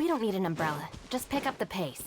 We don't need an umbrella. Just pick up the pace.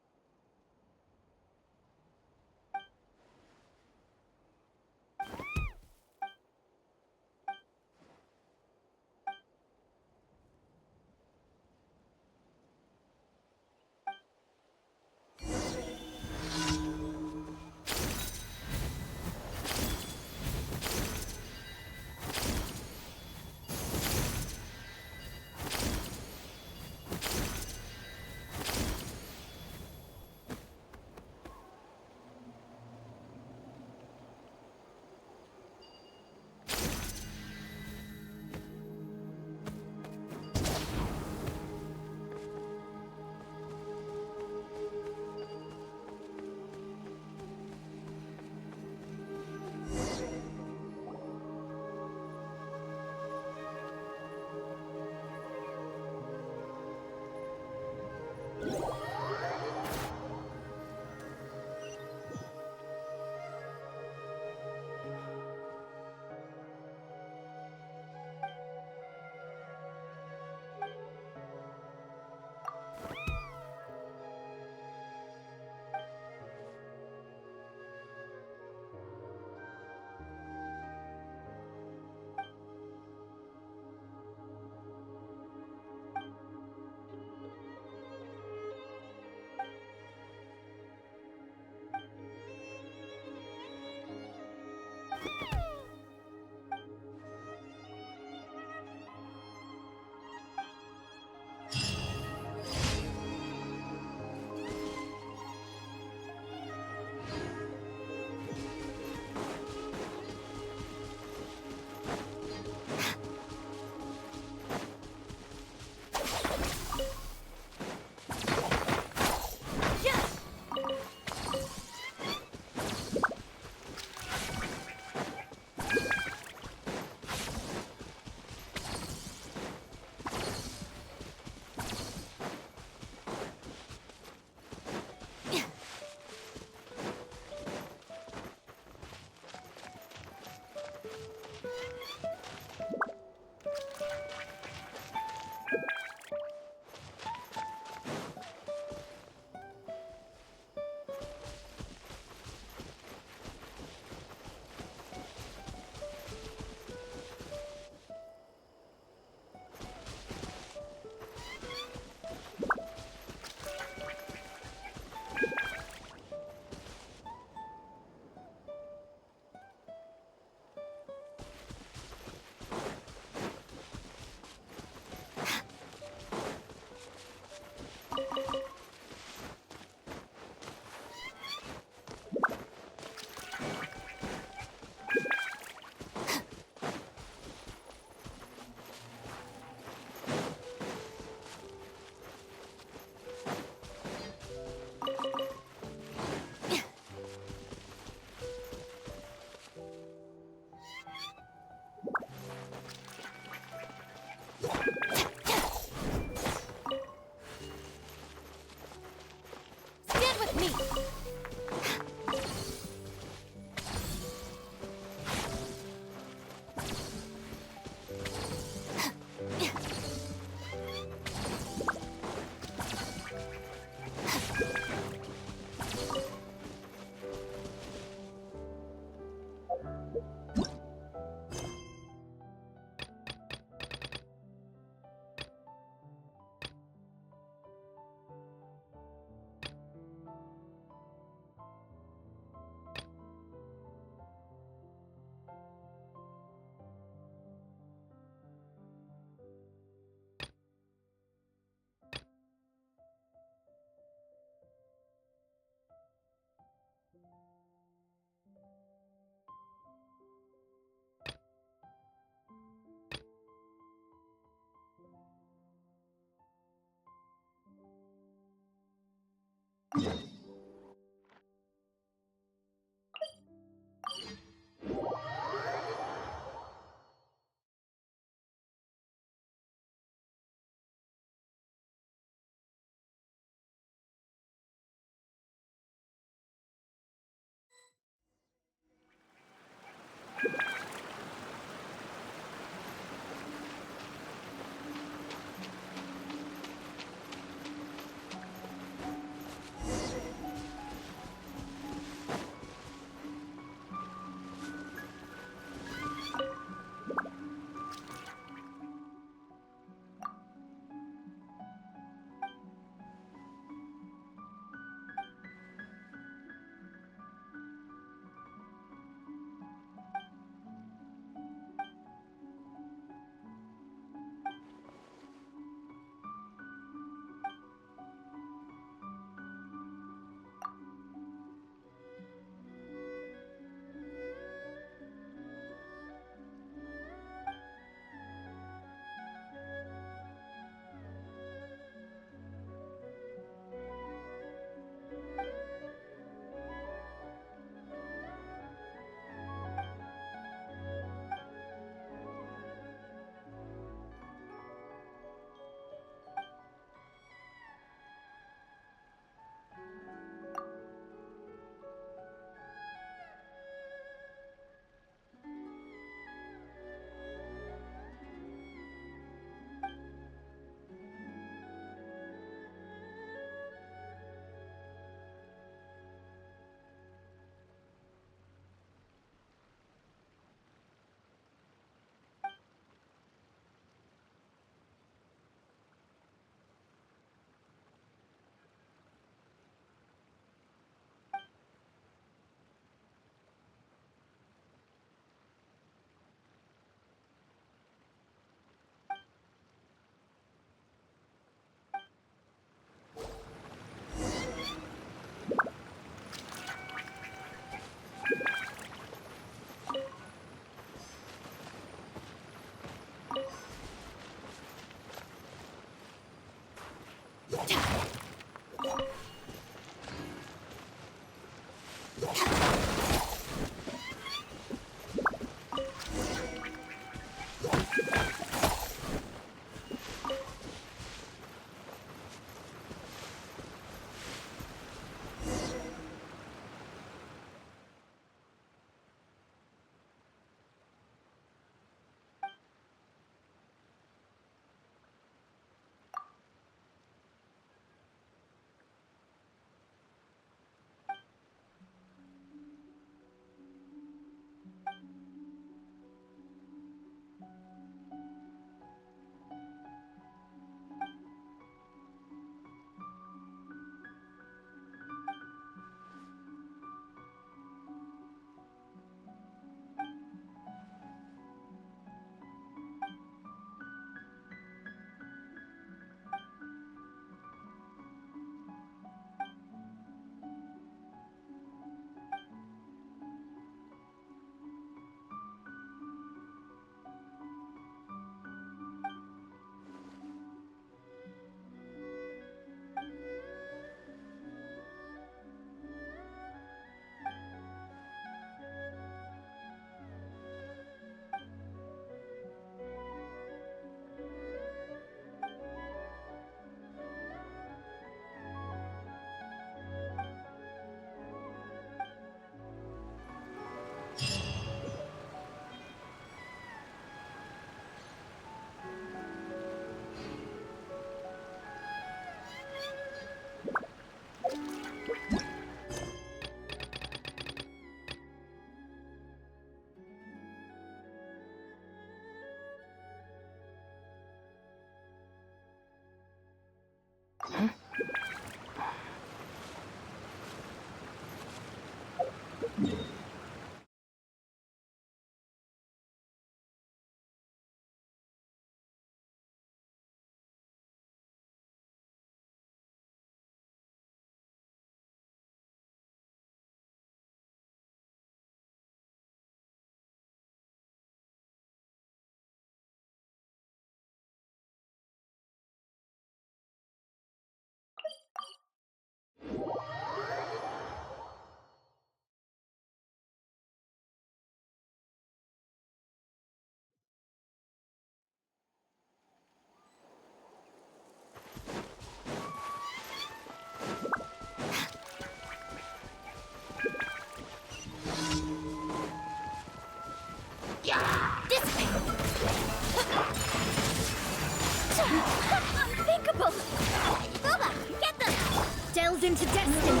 delves into destiny.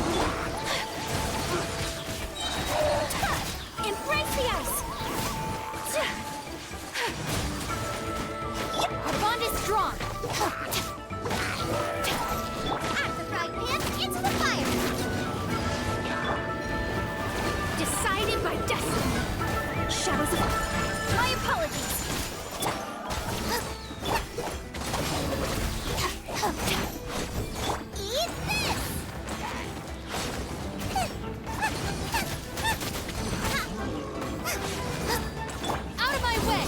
Embrace the ice. Our bond is strong. At the frying pan, into the fire. Decided by destiny. Shadows of... My apologies. Eat this! Out of my way!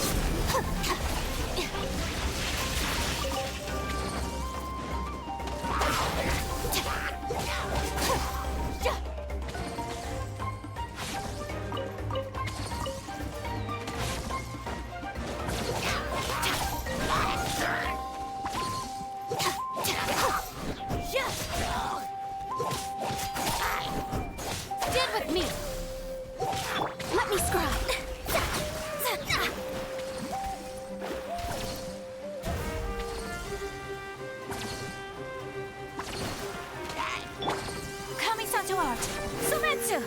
Stand with me! Let me scribe! Kamisato art! Sumetsu!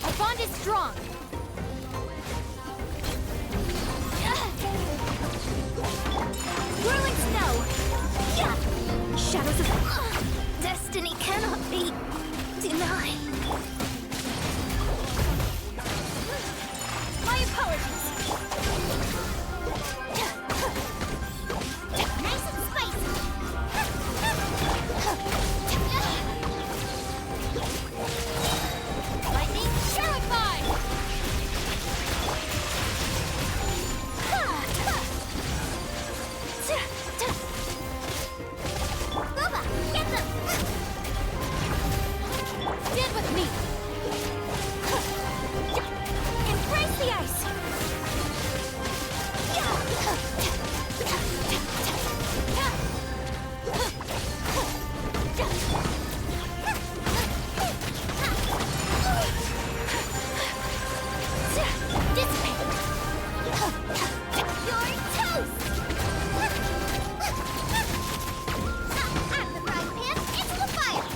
Our bond is strong! Whirling snow! Shadows of... Destiny cannot be denied. My apologies! Nice and spicy! Lightning, showing mine! Boba, get them! Stand with me! Embrace the ice! Dissipate! You're toast! At the frying pan, into the fire!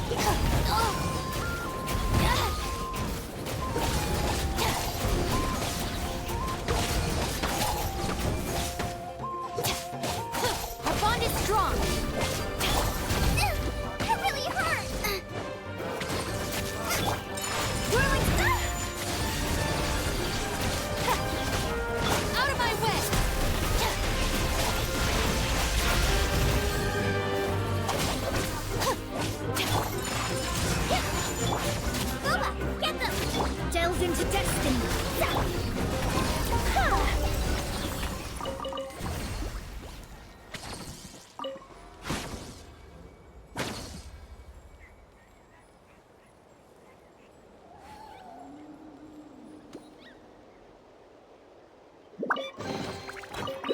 Our bond is strong! That really hurt! Whirling... Out of my way! Boba, get them! Delves into destiny!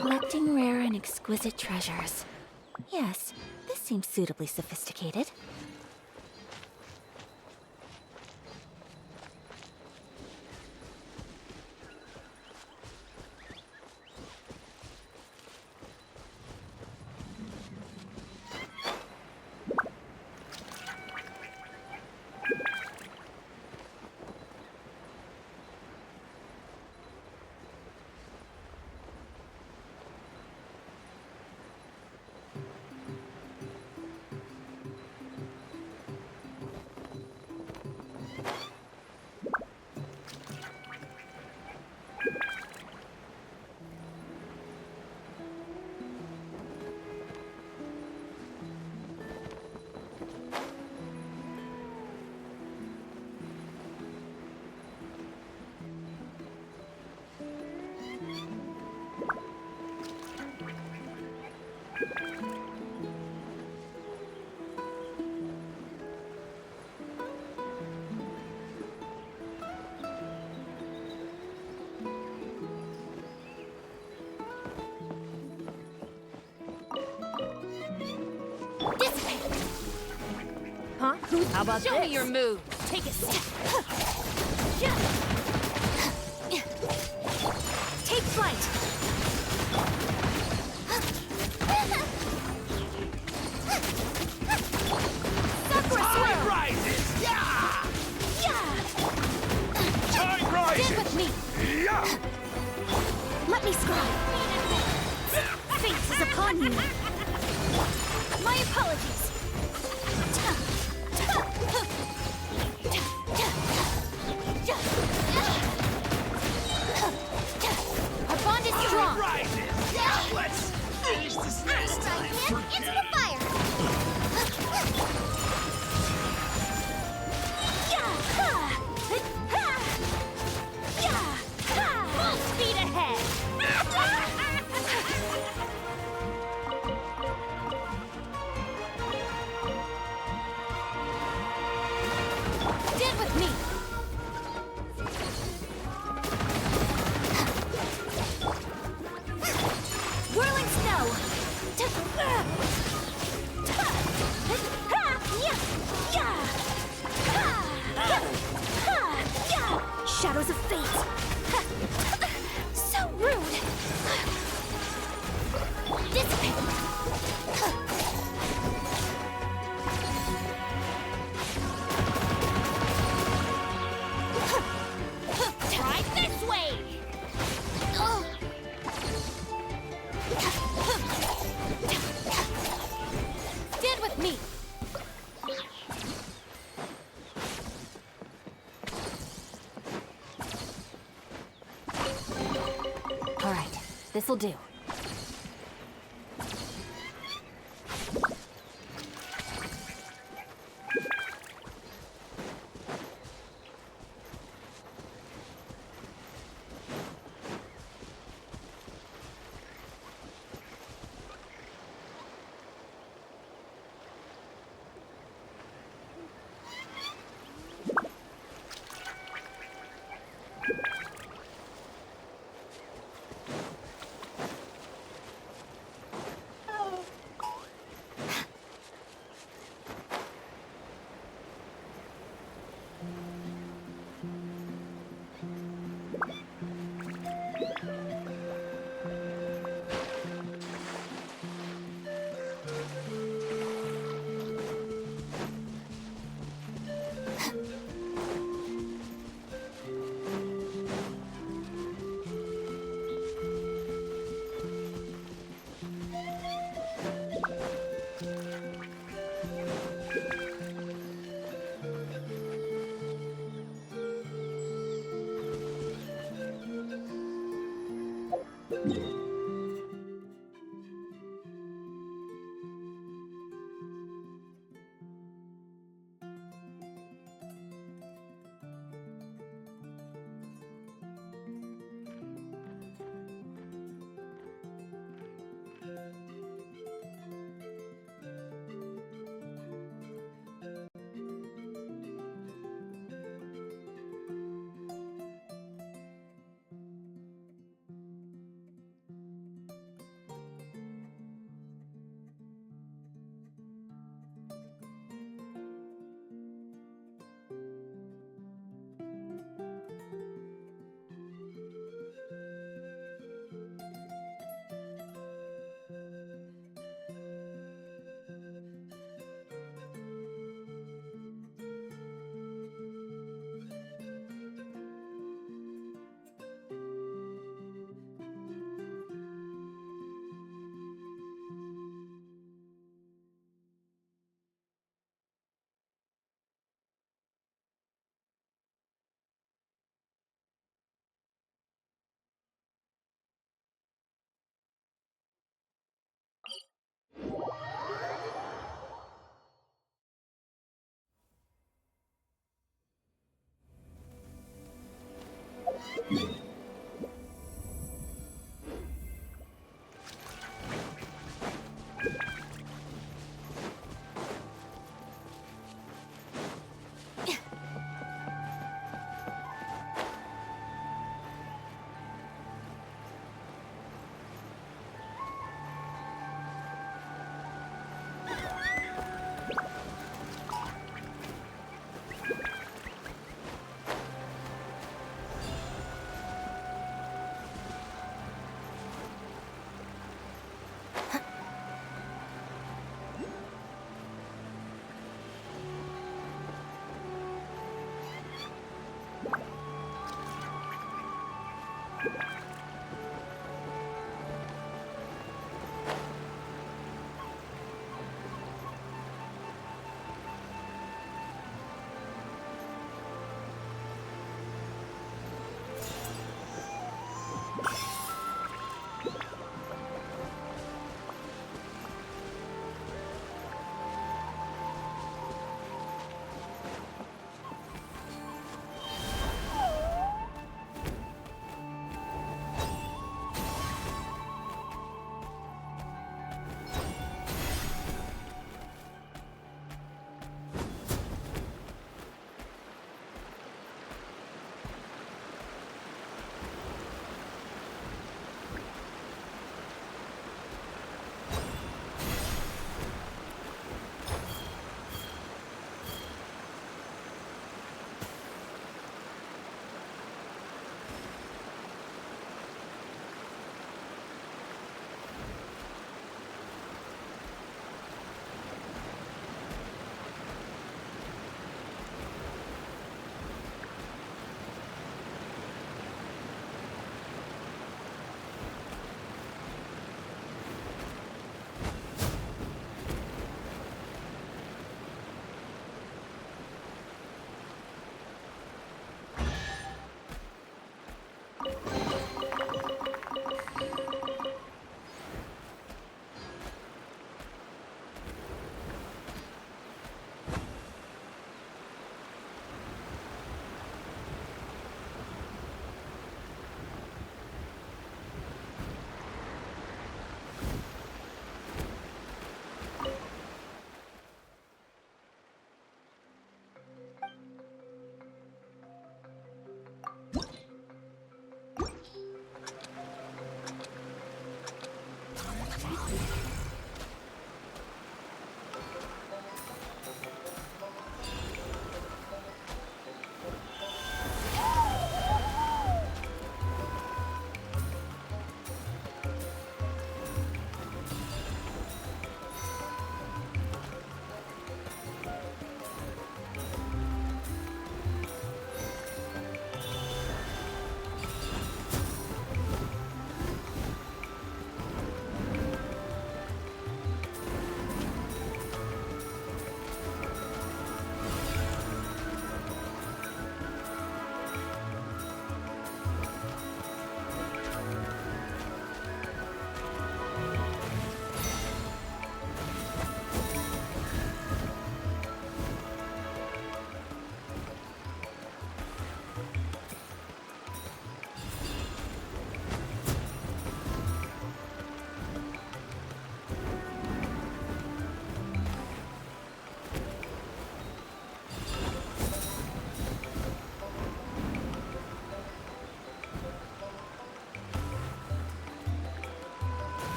Collecting rare and exquisite treasures. Yes, this seems suitably sophisticated. How about Show this? me your move. Take a step. Take flight. Tide rises! Yeah! Tide rises! Stand with me. Yeah! Let me scribe. Fate is upon you. My apologies. Our bond is Tide strong. rises! Yeah! Let's finish this next time! Into the fire. Full speed ahead. Stand with me. Whirling snow. Shadows of fate. So rude. Dissipate. Try this way. Stand with me. All right, this'll do.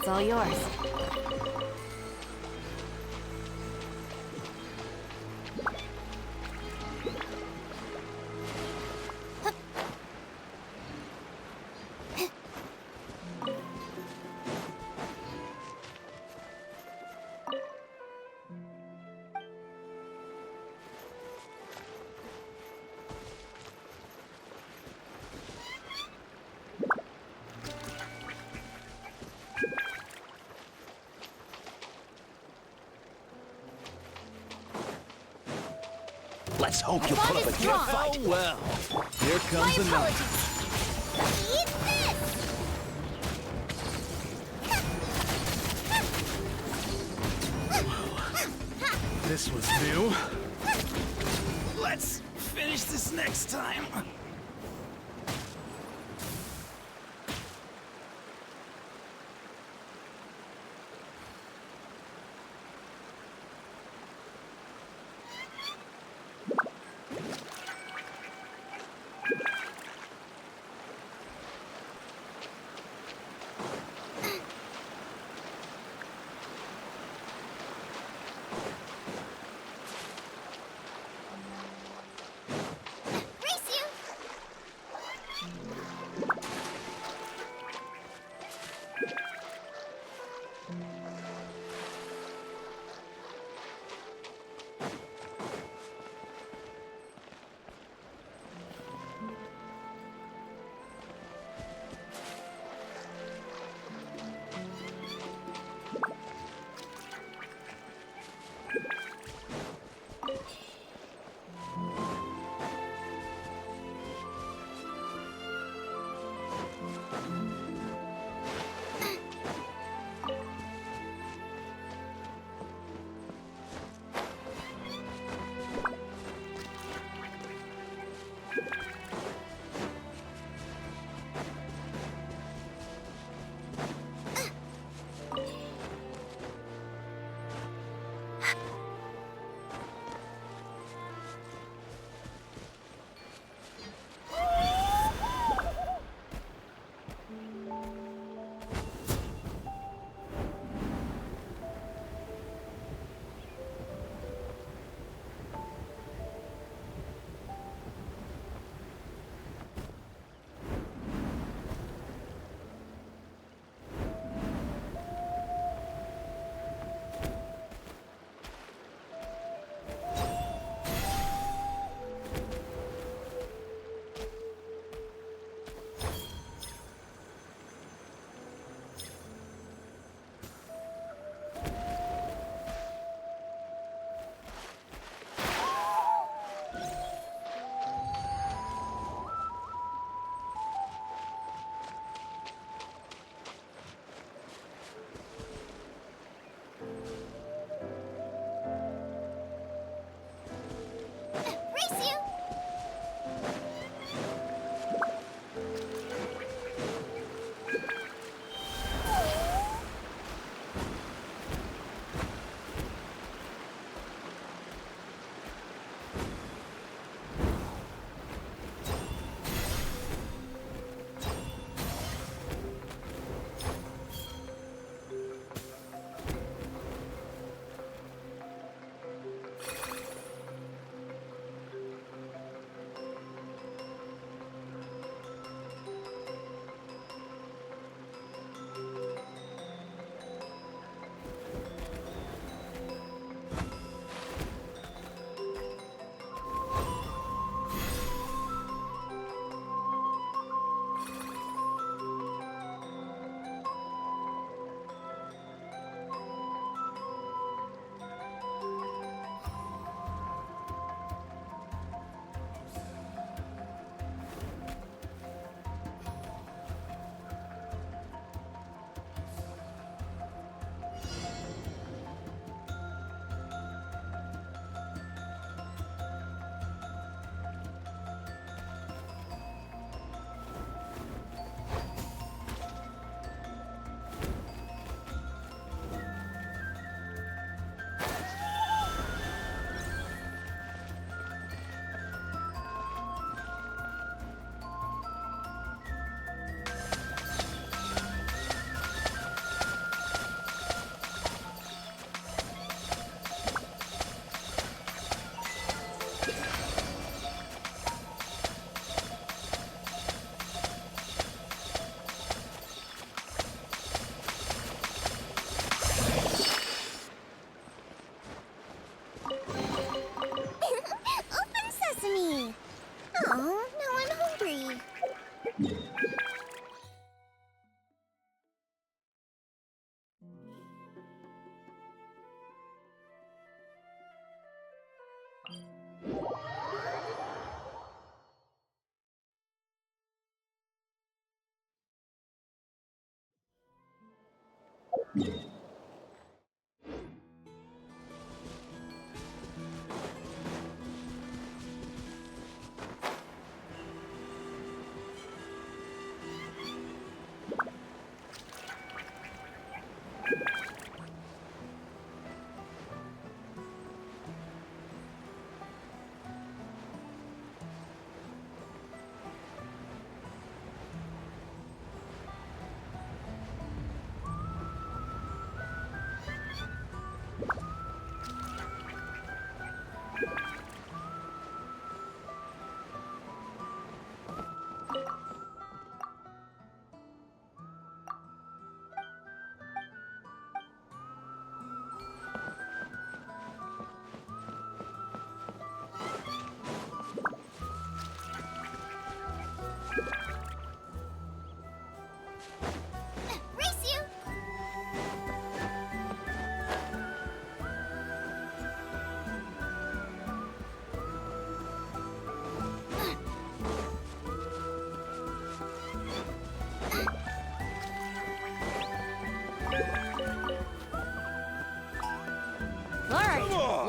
It's all yours. Let's hope you put up a good strong. fight. Oh well. Here My comes another. apologies. Eat this! This was new. Let's finish this next time. Race you!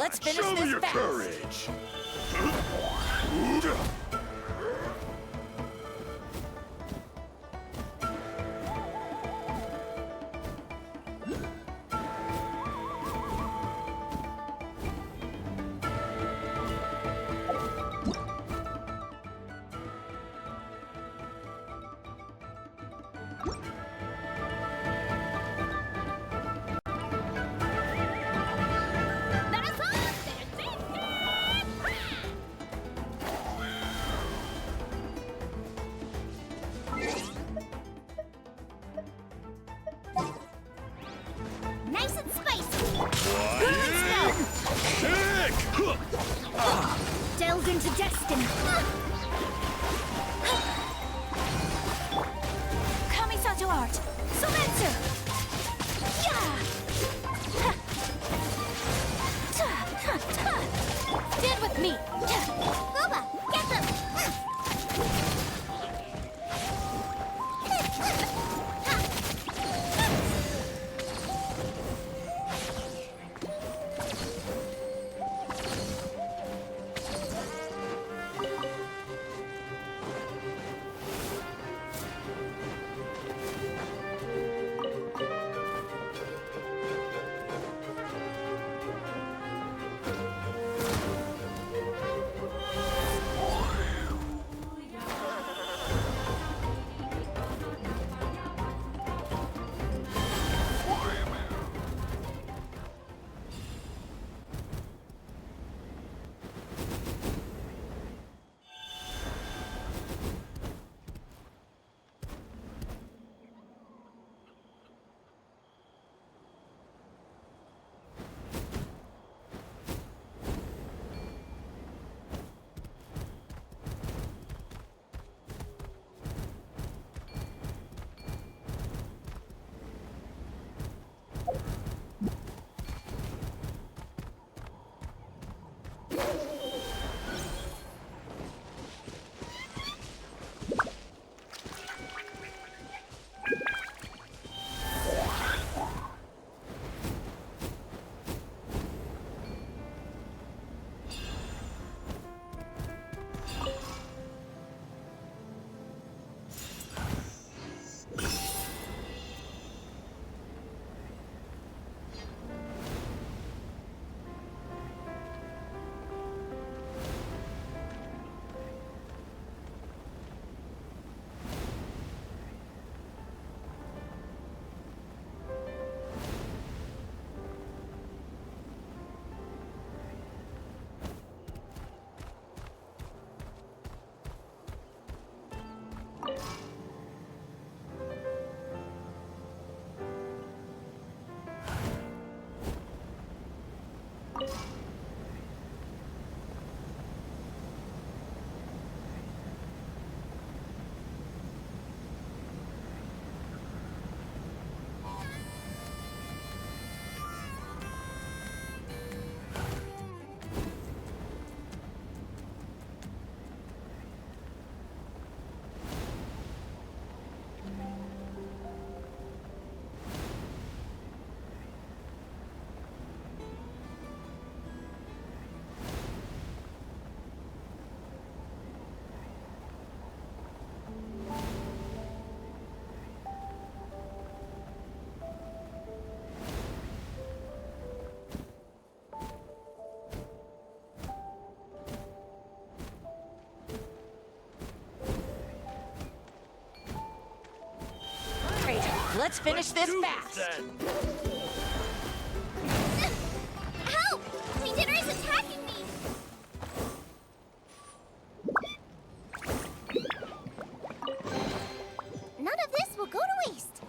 Let's finish Show me this your fast. courage. Nice and spicy. Kick! Delve into destiny. Kamisato art. Sometsu. Stand with me. Booba, get them. Let's finish this fast. Help! Queen Dinner is attacking me! None of this will go to waste.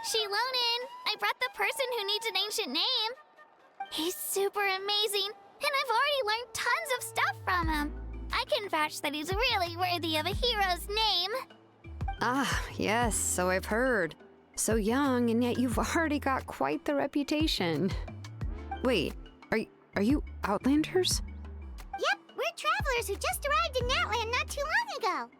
Shilonin, I brought the person who needs an ancient name. He's super amazing, and I've already learned tons of stuff from him. I can vouch that he's really worthy of a hero's name. Ah, yes, so I've heard. So young, and yet you've already got quite the reputation. Wait, are you Outlanders? Yep, we're travelers who just arrived in Natland not too long ago.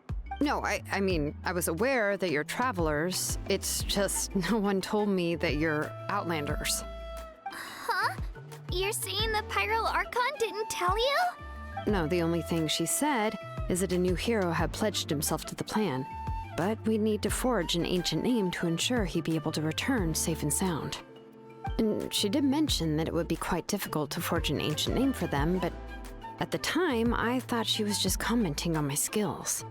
No, I mean, I was aware that you're travelers. It's just no one told me that you're Outlanders. Huh? You're saying the Pyro Archon didn't tell you? No, the only thing she said is that a new hero had pledged himself to the plan. But we'd need to forge an ancient name to ensure he'd be able to return safe and sound. And she did mention that it would be quite difficult to forge an ancient name for them, but at the time, I thought she was just commenting on my skills.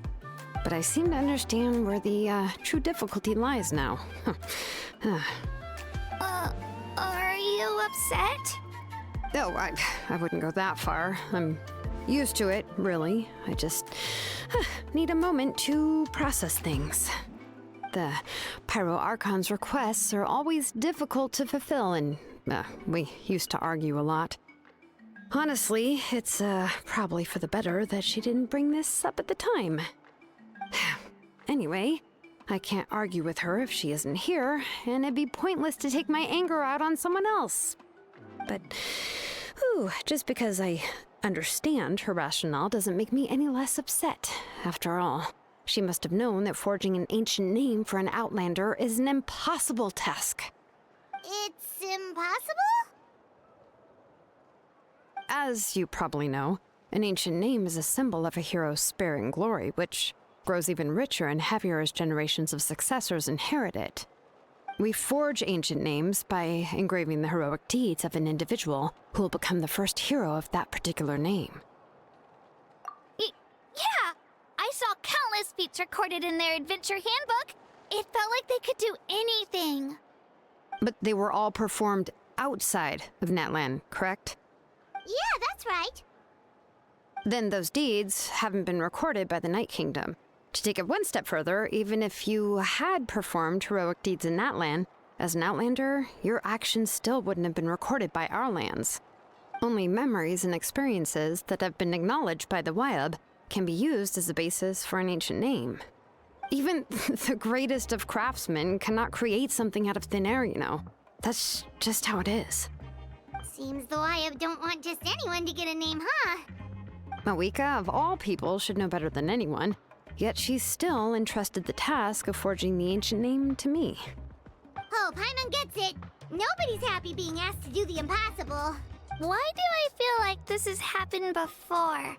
But I seem to understand where the true difficulty lies now. Are you upset? No, I wouldn't go that far. I'm used to it, really. I just need a moment to process things. The Pyro Archon's requests are always difficult to fulfill, and we used to argue a lot. Honestly, it's probably for the better that she didn't bring this up at the time. Anyway, I can't argue with her if she isn't here, and it'd be pointless to take my anger out on someone else. But, just because I understand her rationale doesn't make me any less upset, after all. She must have known that forging an ancient name for an Outlander is an impossible task. It's impossible? As you probably know, an ancient name is a symbol of a hero's spirit and glory, which grows even richer and heavier as generations of successors inherit it. We forge ancient names by engraving the heroic deeds of an individual who will become the first hero of that particular name. Yeah! I saw countless feats recorded in their adventure handbook. It felt like they could do anything. But they were all performed outside of Natlan, correct? Yeah, that's right. Then those deeds haven't been recorded by the Night Kingdom. To take it one step further, even if you had performed heroic deeds in Natlan, as an Outlander, your actions still wouldn't have been recorded by our lands. Only memories and experiences that have been acknowledged by the Wyab can be used as a basis for an ancient name. Even the greatest of craftsmen cannot create something out of thin air, you know. That's just how it is. Seems the Wyab don't want just anyone to get a name, huh? Mawika, of all people, should know better than anyone, yet she's still entrusted the task of forging the ancient name to me. Oh, Paimon gets it. Nobody's happy being asked to do the impossible. Why do I feel like this has happened before?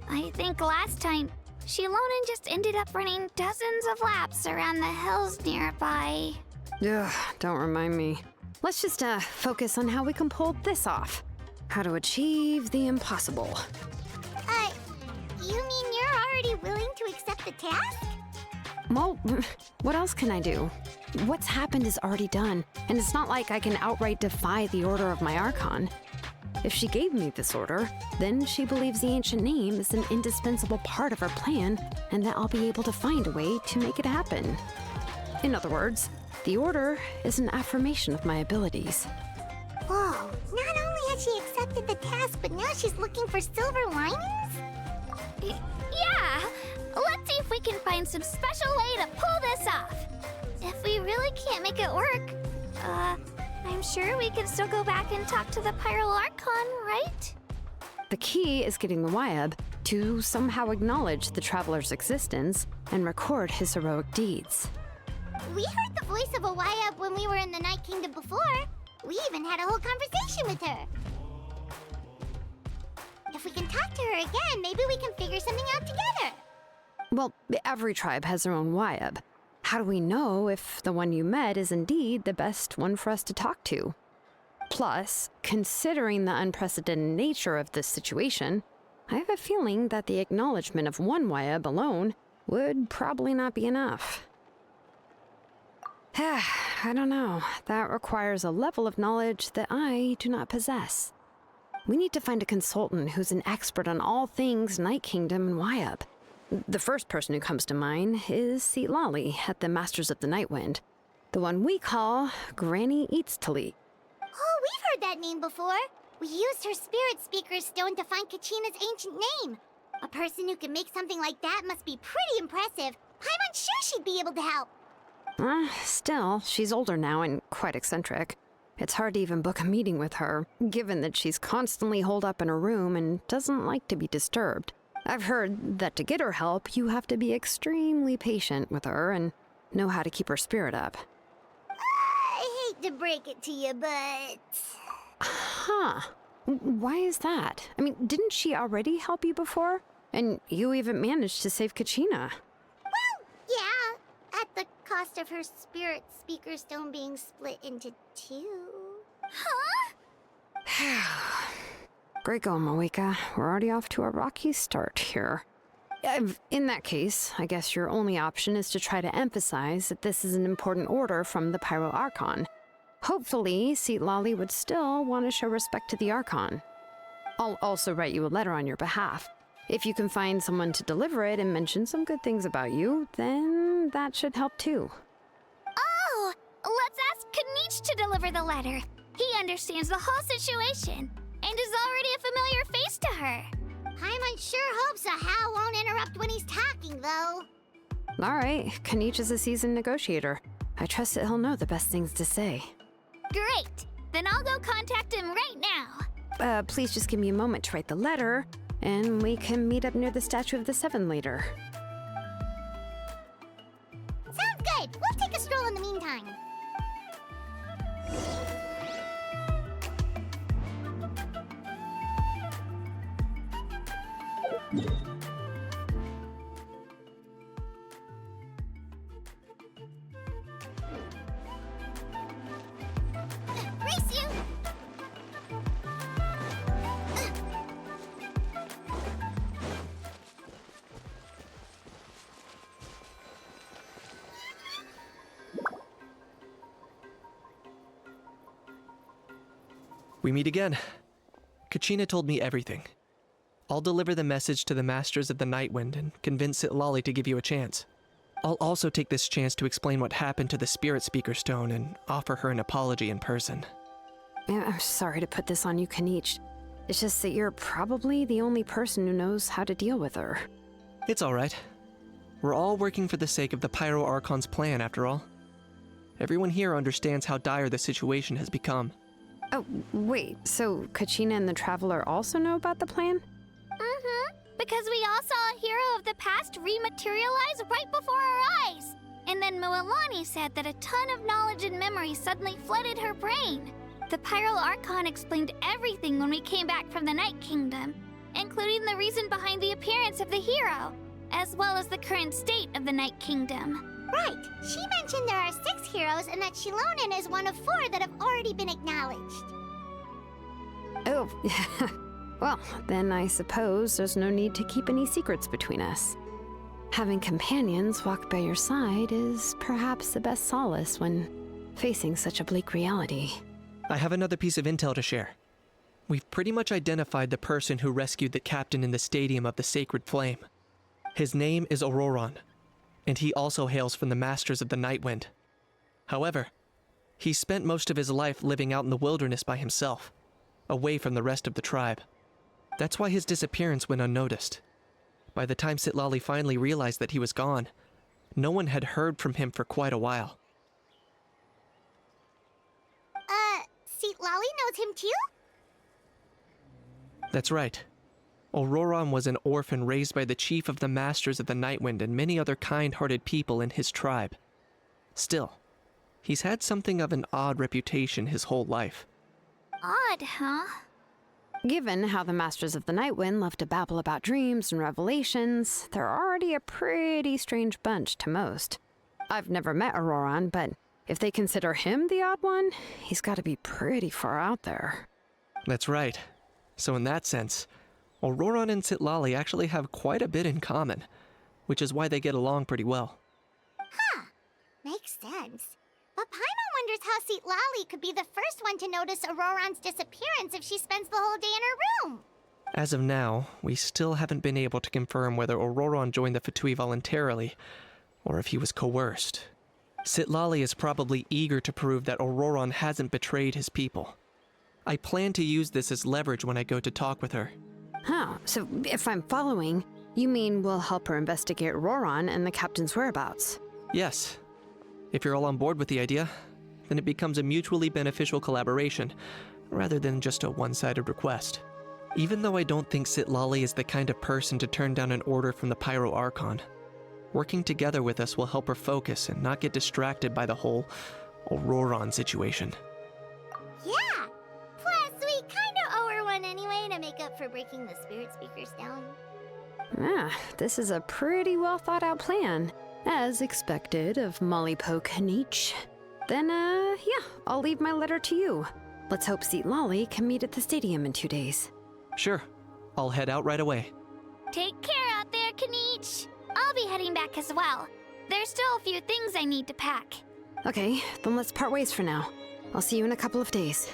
I think last time, Shilonen just ended up running dozens of laps around the hills nearby. Ugh, don't remind me. Let's just focus on how we can pull this off. How to achieve the impossible. You mean you're already willing to accept the task? Well, what else can I do? What's happened is already done, and it's not like I can outright defy the order of my Archon. If she gave me this order, then she believes the ancient name is an indispensable part of her plan, and that I'll be able to find a way to make it happen. In other words, the order is an affirmation of my abilities. Whoa, not only has she accepted the task, but now she's looking for silver linings? Yeah! Let's see if we can find some special way to pull this off. If we really can't make it work, I'm sure we can still go back and talk to the Pyro Archon, right? The key is getting the Wyab to somehow acknowledge the traveler's existence and record his heroic deeds. We heard the voice of a Wyab when we were in the Night Kingdom before. We even had a whole conversation with her. If we can talk to her again, maybe we can figure something out together. Well, every tribe has their own Wyab. How do we know if the one you met is indeed the best one for us to talk to? Plus, considering the unprecedented nature of this situation, I have a feeling that the acknowledgement of one Wyab alone would probably not be enough. I don't know. That requires a level of knowledge that I do not possess. We need to find a consultant who's an expert on all things Night Kingdom and Wyab. The first person who comes to mind is Seatlali at the Masters of the Nightwind, the one we call Granny Eats to Leap. Oh, we've heard that name before. We used her Spirit Speaker's Stone to find Kachina's ancient name. A person who can make something like that must be pretty impressive. I'm unsure she'd be able to help. Still, she's older now and quite eccentric. It's hard to even book a meeting with her, given that she's constantly holed up in her room and doesn't like to be disturbed. I've heard that to get her help, you have to be extremely patient with her and know how to keep her spirit up. I hate to break it to you, but... Huh. Why is that? I mean, didn't she already help you before? And you even managed to save Kachina. Well, yeah, at the cost of her Spirit Speaker Stone being split into two. Huh? Great going, Mawika. We're already off to a rocky start here. In that case, I guess your only option is to try to emphasize that this is an important order from the Pyro Archon. Hopefully, Seatlali would still want to show respect to the Archon. I'll also write you a letter on your behalf. If you can find someone to deliver it and mention some good things about you, then that should help too. Oh, let's ask Kanich to deliver the letter. He understands the whole situation and is already a familiar face to her. Paimon sure hopes a Hal won't interrupt when he's talking, though. All right, Kanich is a seasoned negotiator. I trust that he'll know the best things to say. Great! Then I'll go contact him right now. Please just give me a moment to write the letter, and we can meet up near the Statue of the Seven later. in the meantime. Race you! We meet again. Kachina told me everything. I'll deliver the message to the Masters of the Nightwind and convince Sitlali to give you a chance. I'll also take this chance to explain what happened to the Spirit Speaker Stone and offer her an apology in person. I'm sorry to put this on you, Kanich. It's just that you're probably the only person who knows how to deal with her. It's alright. We're all working for the sake of the Pyro Archon's plan, after all. Everyone here understands how dire the situation has become. Oh, wait, so Kachina and the Traveler also know about the plan? Because we all saw a hero of the past rematerialize right before our eyes. And then Mualani said that a ton of knowledge and memory suddenly flooded her brain. The Pyro Archon explained everything when we came back from the Night Kingdom, including the reason behind the appearance of the hero, as well as the current state of the Night Kingdom. Right. She mentioned there are 6 heroes and that Shilonen is one of 4 that have already been acknowledged. Oh, well, then I suppose there's no need to keep any secrets between us. Having companions walk by your side is perhaps the best solace when facing such a bleak reality. I have another piece of intel to share. We've pretty much identified the person who rescued the captain in the Stadium of the Sacred Flame. His name is Auroron, and he also hails from the Masters of the Nightwind. However, he spent most of his life living out in the wilderness by himself, away from the rest of the tribe. That's why his disappearance went unnoticed. By the time Sitlali finally realized that he was gone, no one had heard from him for quite a while. Sitlali knows him too? That's right. Auroron was an orphan raised by the chief of the Masters of the Nightwind and many other kind-hearted people in his tribe. Still, he's had something of an odd reputation his whole life. Odd, huh? Given how the Masters of the Nightwind love to babble about dreams and revelations, they're already a pretty strange bunch to most. I've never met Auroron, but if they consider him the odd one, he's got to be pretty far out there. That's right. So in that sense, Auroron and Sitlali actually have quite a bit in common, which is why they get along pretty well. Makes sense. But Paimon wonders how Sitlali could be the first one to notice Auroron's disappearance if she spends the whole day in her room. As of now, we still haven't been able to confirm whether Auroron joined the Fatui voluntarily, or if he was coerced. Sitlali is probably eager to prove that Auroron hasn't betrayed his people. I plan to use this as leverage when I go to talk with her. Huh, so if I'm following, you mean we'll help her investigate Auroron and the captain's whereabouts? Yes. If you're all on board with the idea, then it becomes a mutually beneficial collaboration, rather than just a one-sided request. Even though I don't think Sitlali is the kind of person to turn down an order from the Pyro Archon, working together with us will help her focus and not get distracted by the whole Auroron situation. Yeah! Plus, we kinda owe her one anyway to make up for breaking the Spirit Speaker Stone. This is a pretty well thought out plan, as expected of Molly Poke Kanich. Then, yeah, I'll leave my letter to you. Let's hope Sitlali can meet at the stadium in 2 days. Sure. I'll head out right away. Take care out there, Kanich. I'll be heading back as well. There's still a few things I need to pack. Okay, then let's part ways for now. I'll see you in a couple of days.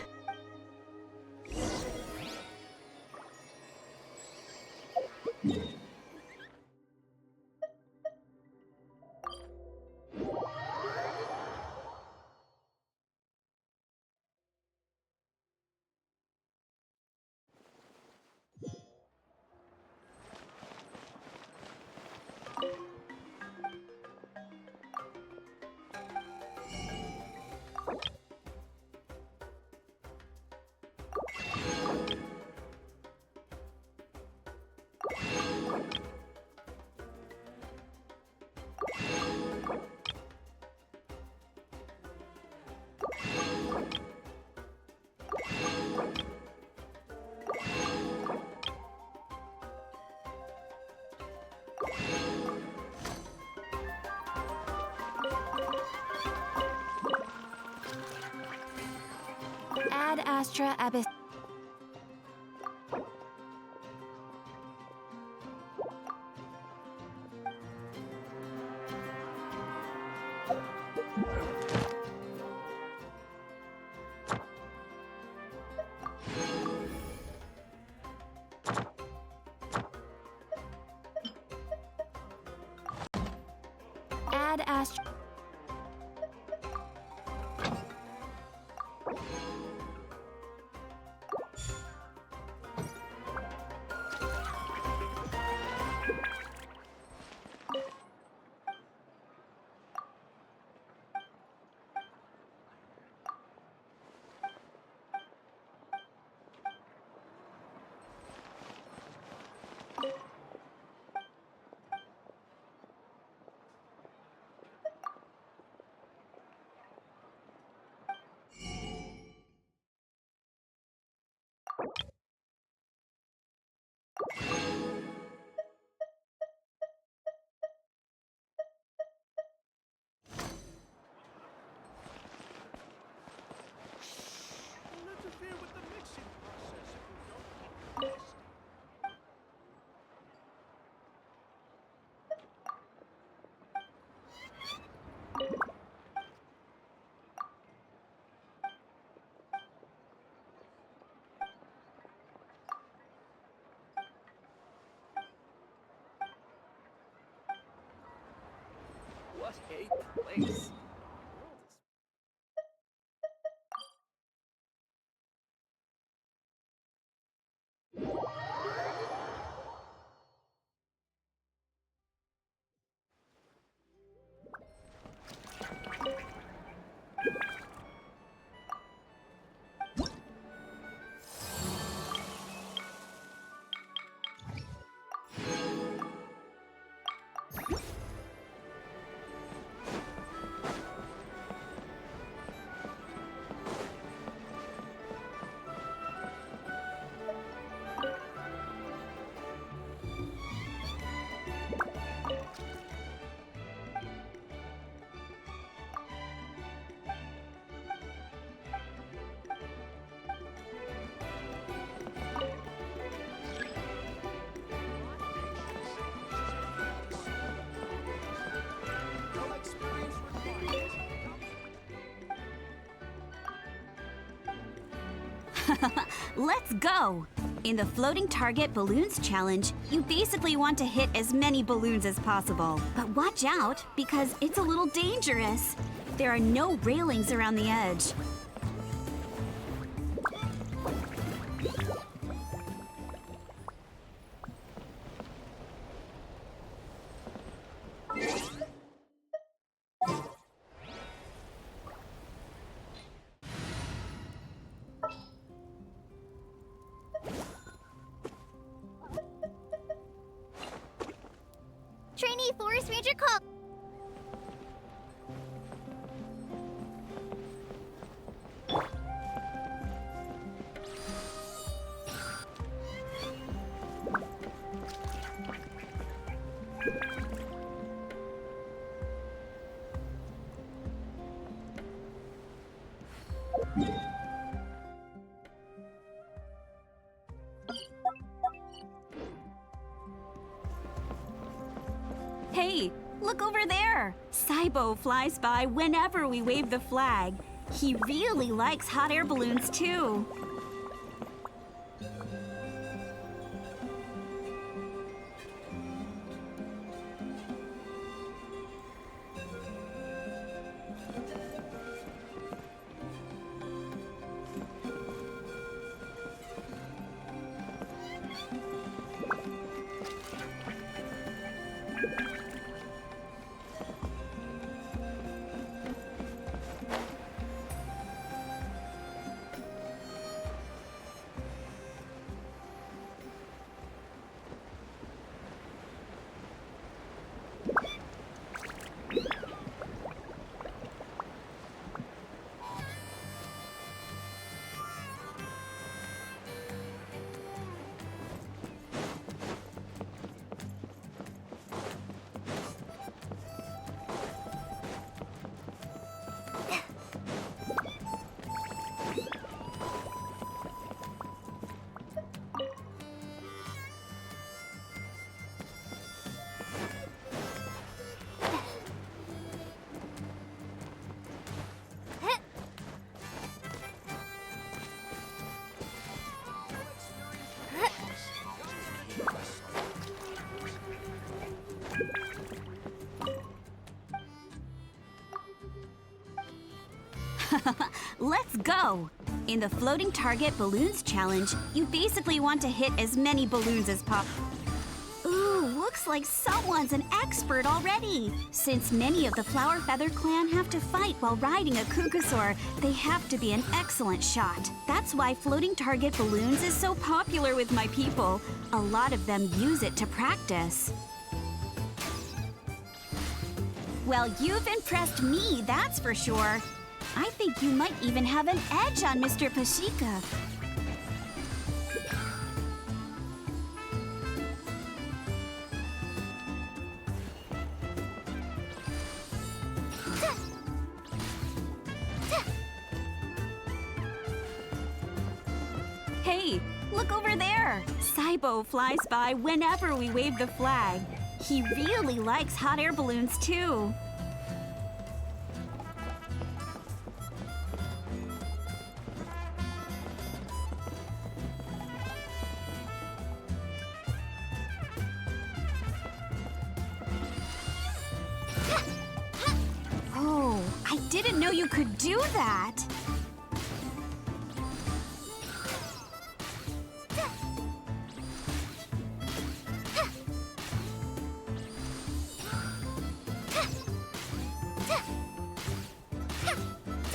Ad Astra Abyss. Ad Astra. Don't interfere with the mixing process if you don't want this. What a place. No experience required. Let's go! In the Floating Target Balloons Challenge, you basically want to hit as many balloons as possible. But watch out, because it's a little dangerous. There are no railings around the edge. Trainee Forest Ranger call. Hey, look over there! Saibo flies by whenever we wave the flag. He really likes hot air balloons, too. Let's go! In the Floating Target Balloons Challenge, you basically want to hit as many balloons as possible. Ooh, looks like someone's an expert already. Since many of the Flower Feather clan have to fight while riding a Kukasaur, they have to be an excellent shot. That's why Floating Target Balloons is so popular with my people. A lot of them use it to practice. Well, you've impressed me, that's for sure. I think you might even have an edge on Mr. Pashika. Hey, look over there! Saibo flies by whenever we wave the flag. He really likes hot air balloons, too. Oh, I didn't know you could do that!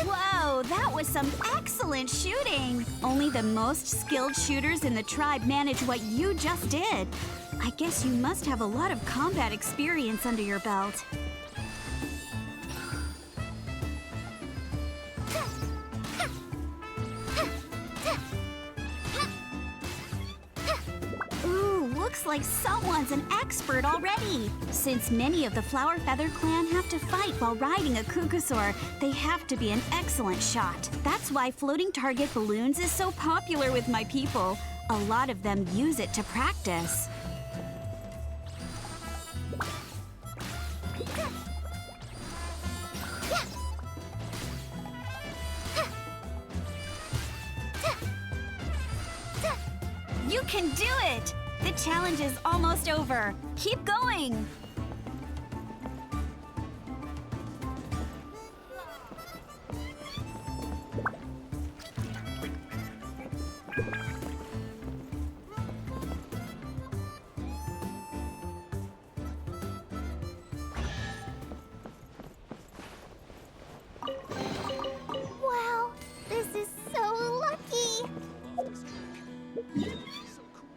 Whoa, that was some excellent shooting! Only the most skilled shooters in the tribe manage what you just did. I guess you must have a lot of combat experience under your belt. Ooh, looks like someone's an expert already. Since many of the Flower Feather clan have to fight while riding a Kukasaur, they have to be an excellent shot. That's why Floating Target Balloons is so popular with my people. A lot of them use it to practice. You can do it! The challenge is almost over. Keep going! Wow, this is so lucky! So cool.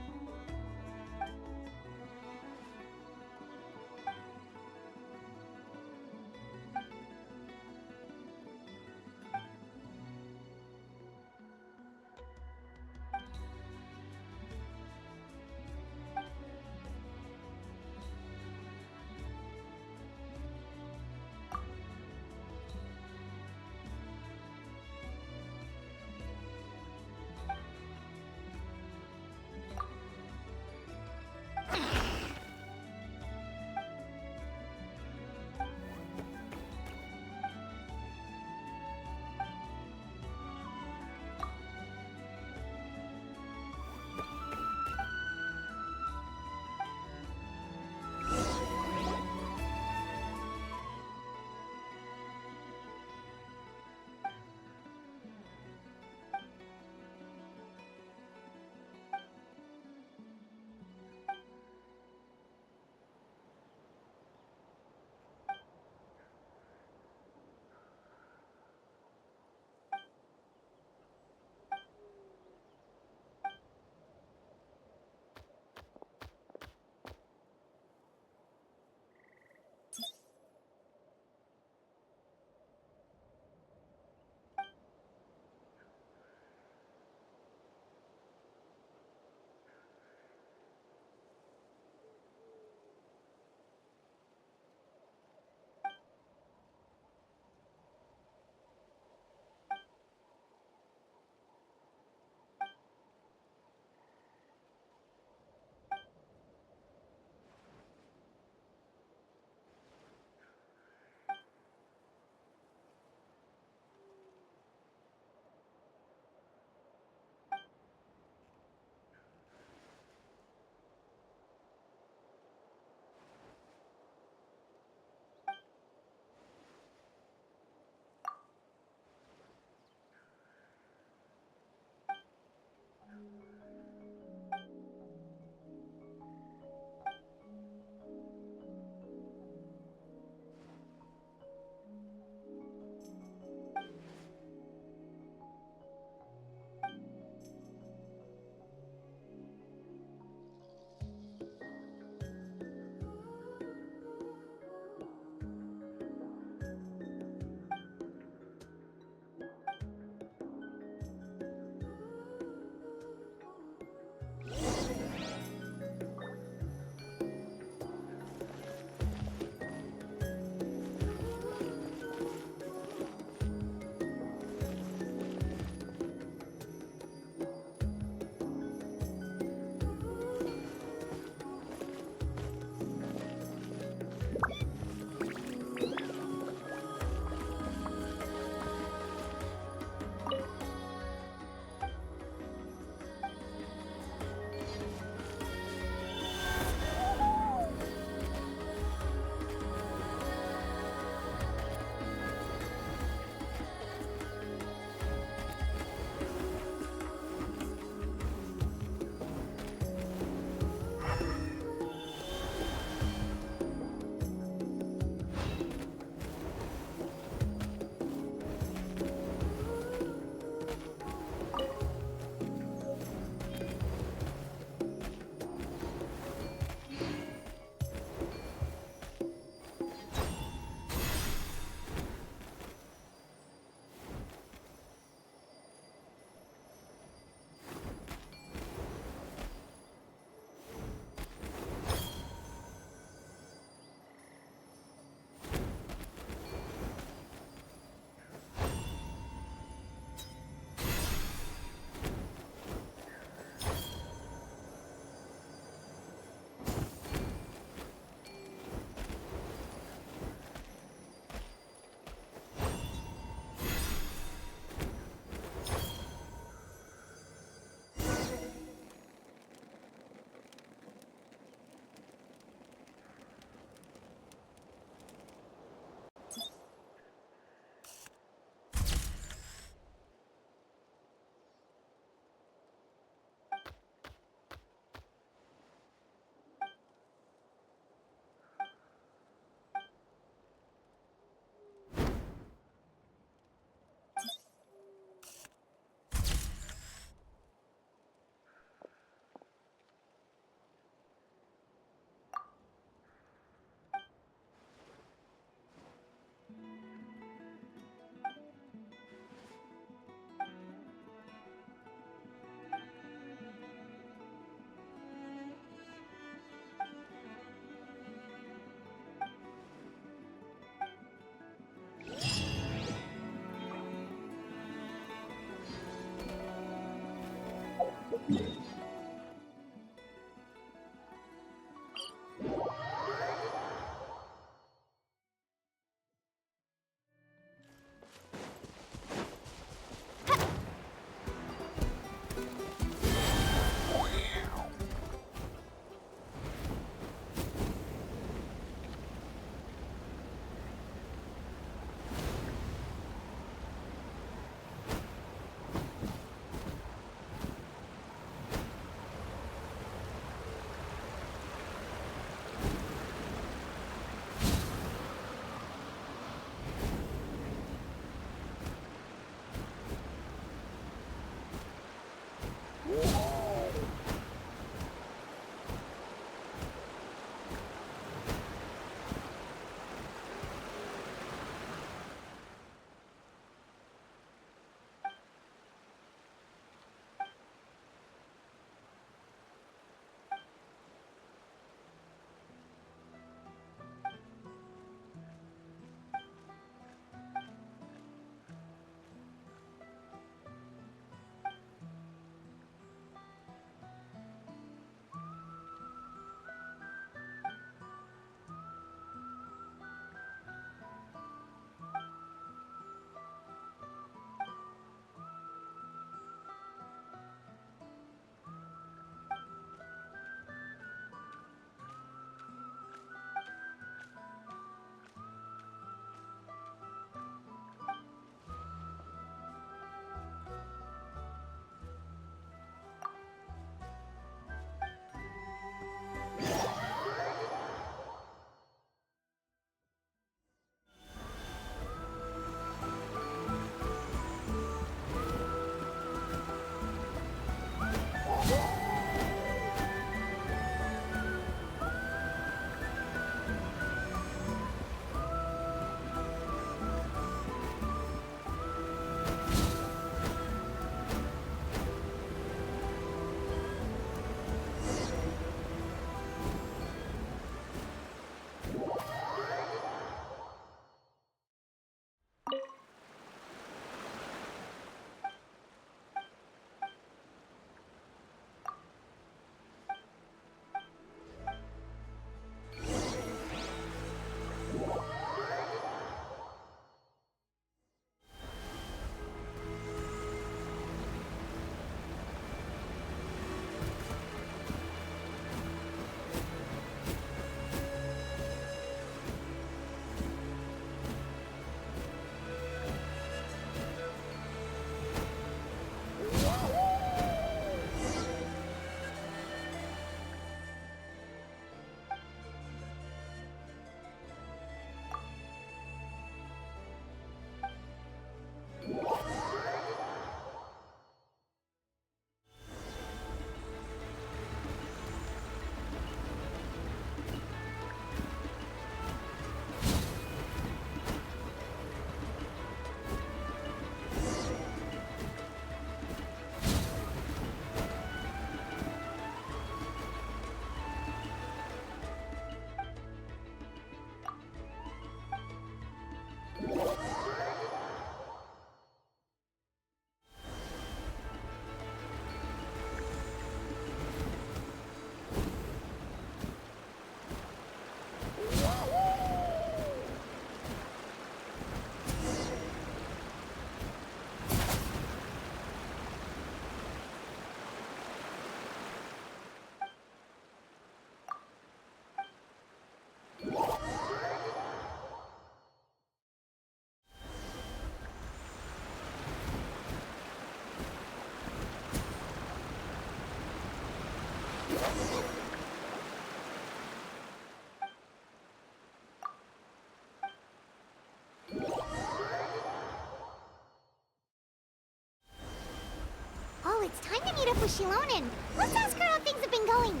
Oh, it's time to meet up with Shilonen. Let's ask her how things have been going.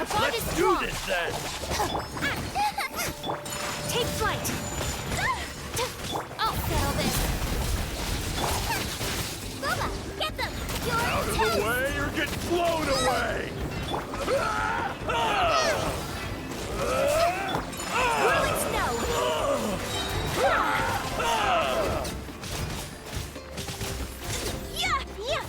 Let's do this then! Take flight! I'll settle this. Booba, get them! You're Out of the way or get blown away! Whirling snow! Yeah, yeah.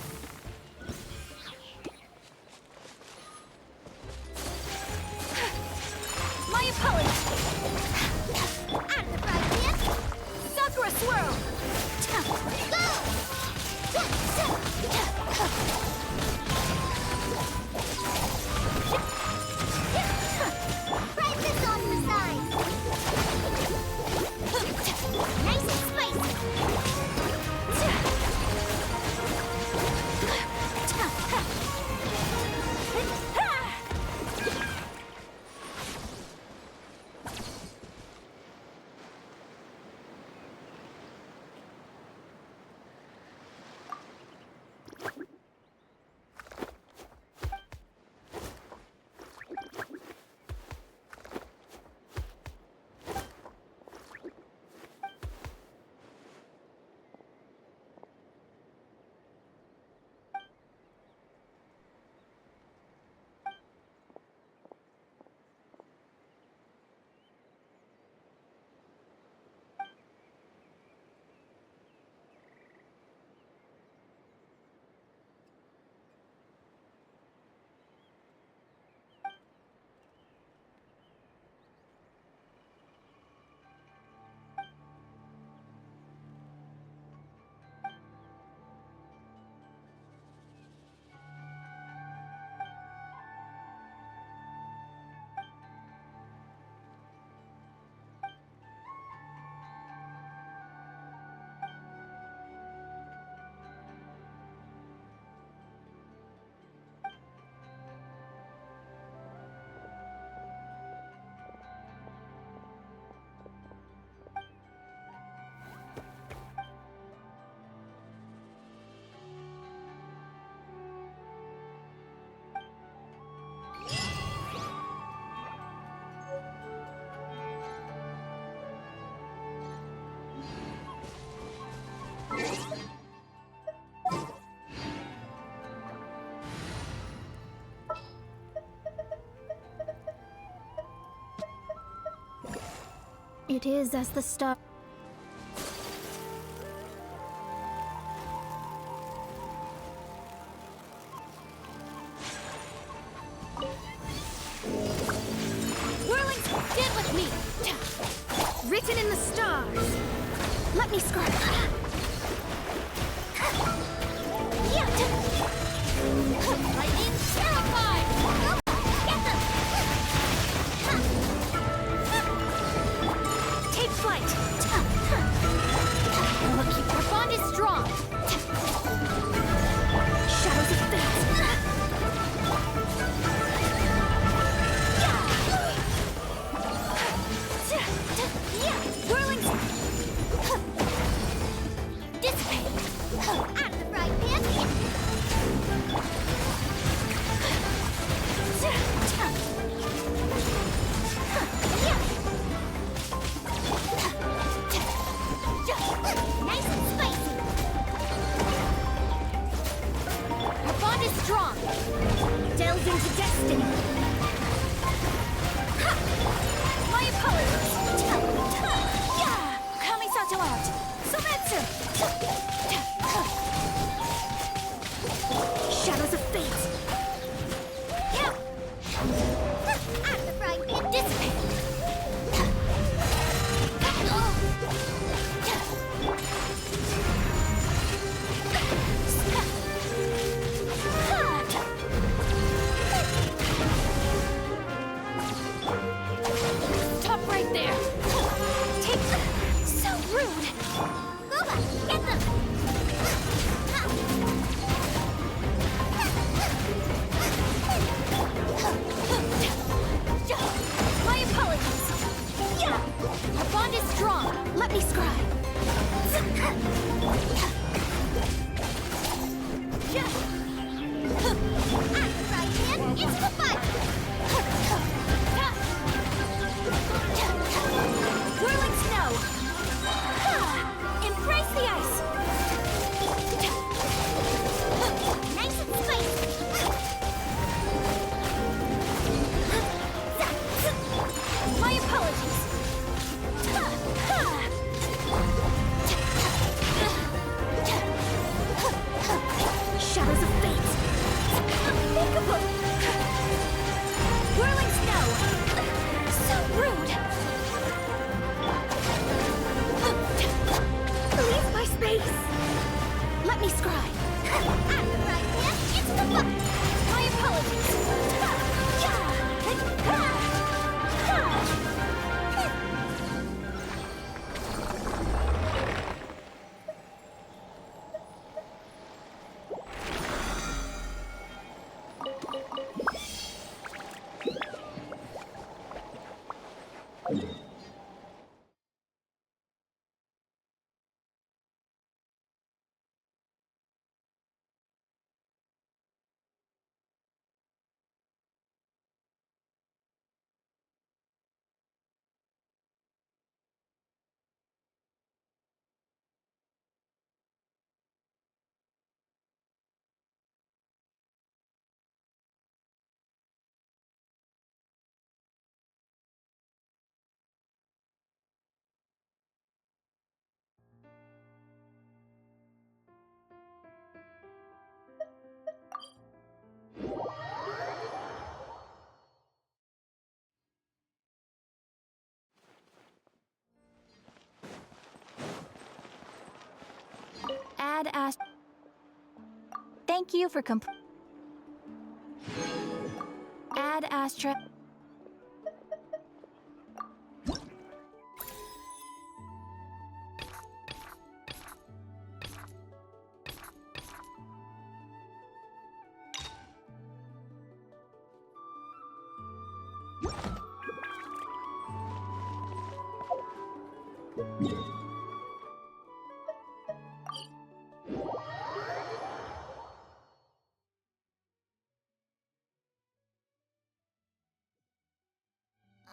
My apologies! Out of the frying pan. Sakura swirl! Fry this off the side. Nice and spicy. It is as the star. Whirling, stand with me! Written in the stars! Let me scrub. Lightning terrified! Get them! Take flight! Our bond is strong! Shadows of fate! Whirling! Dissipate! Out of the frying pan. Nice and spicy. Our bond is strong! Delves into destiny! My apologies! Kamisato out! Sometsu! Shadows of fate! Out of the frying pan. Dissipate! Stop right there! Take... So rude! Booba, get them. Add Thank you for Add Astra.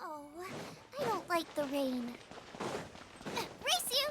Oh, I don't like the rain. Race you!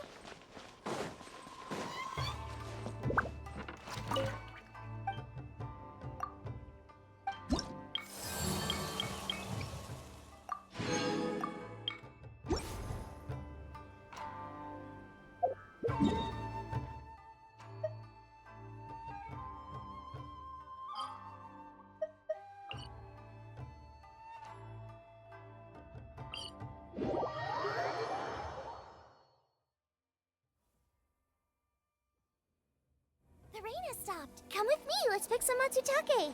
The rain has stopped. Come with me. Let's pick some matsutake.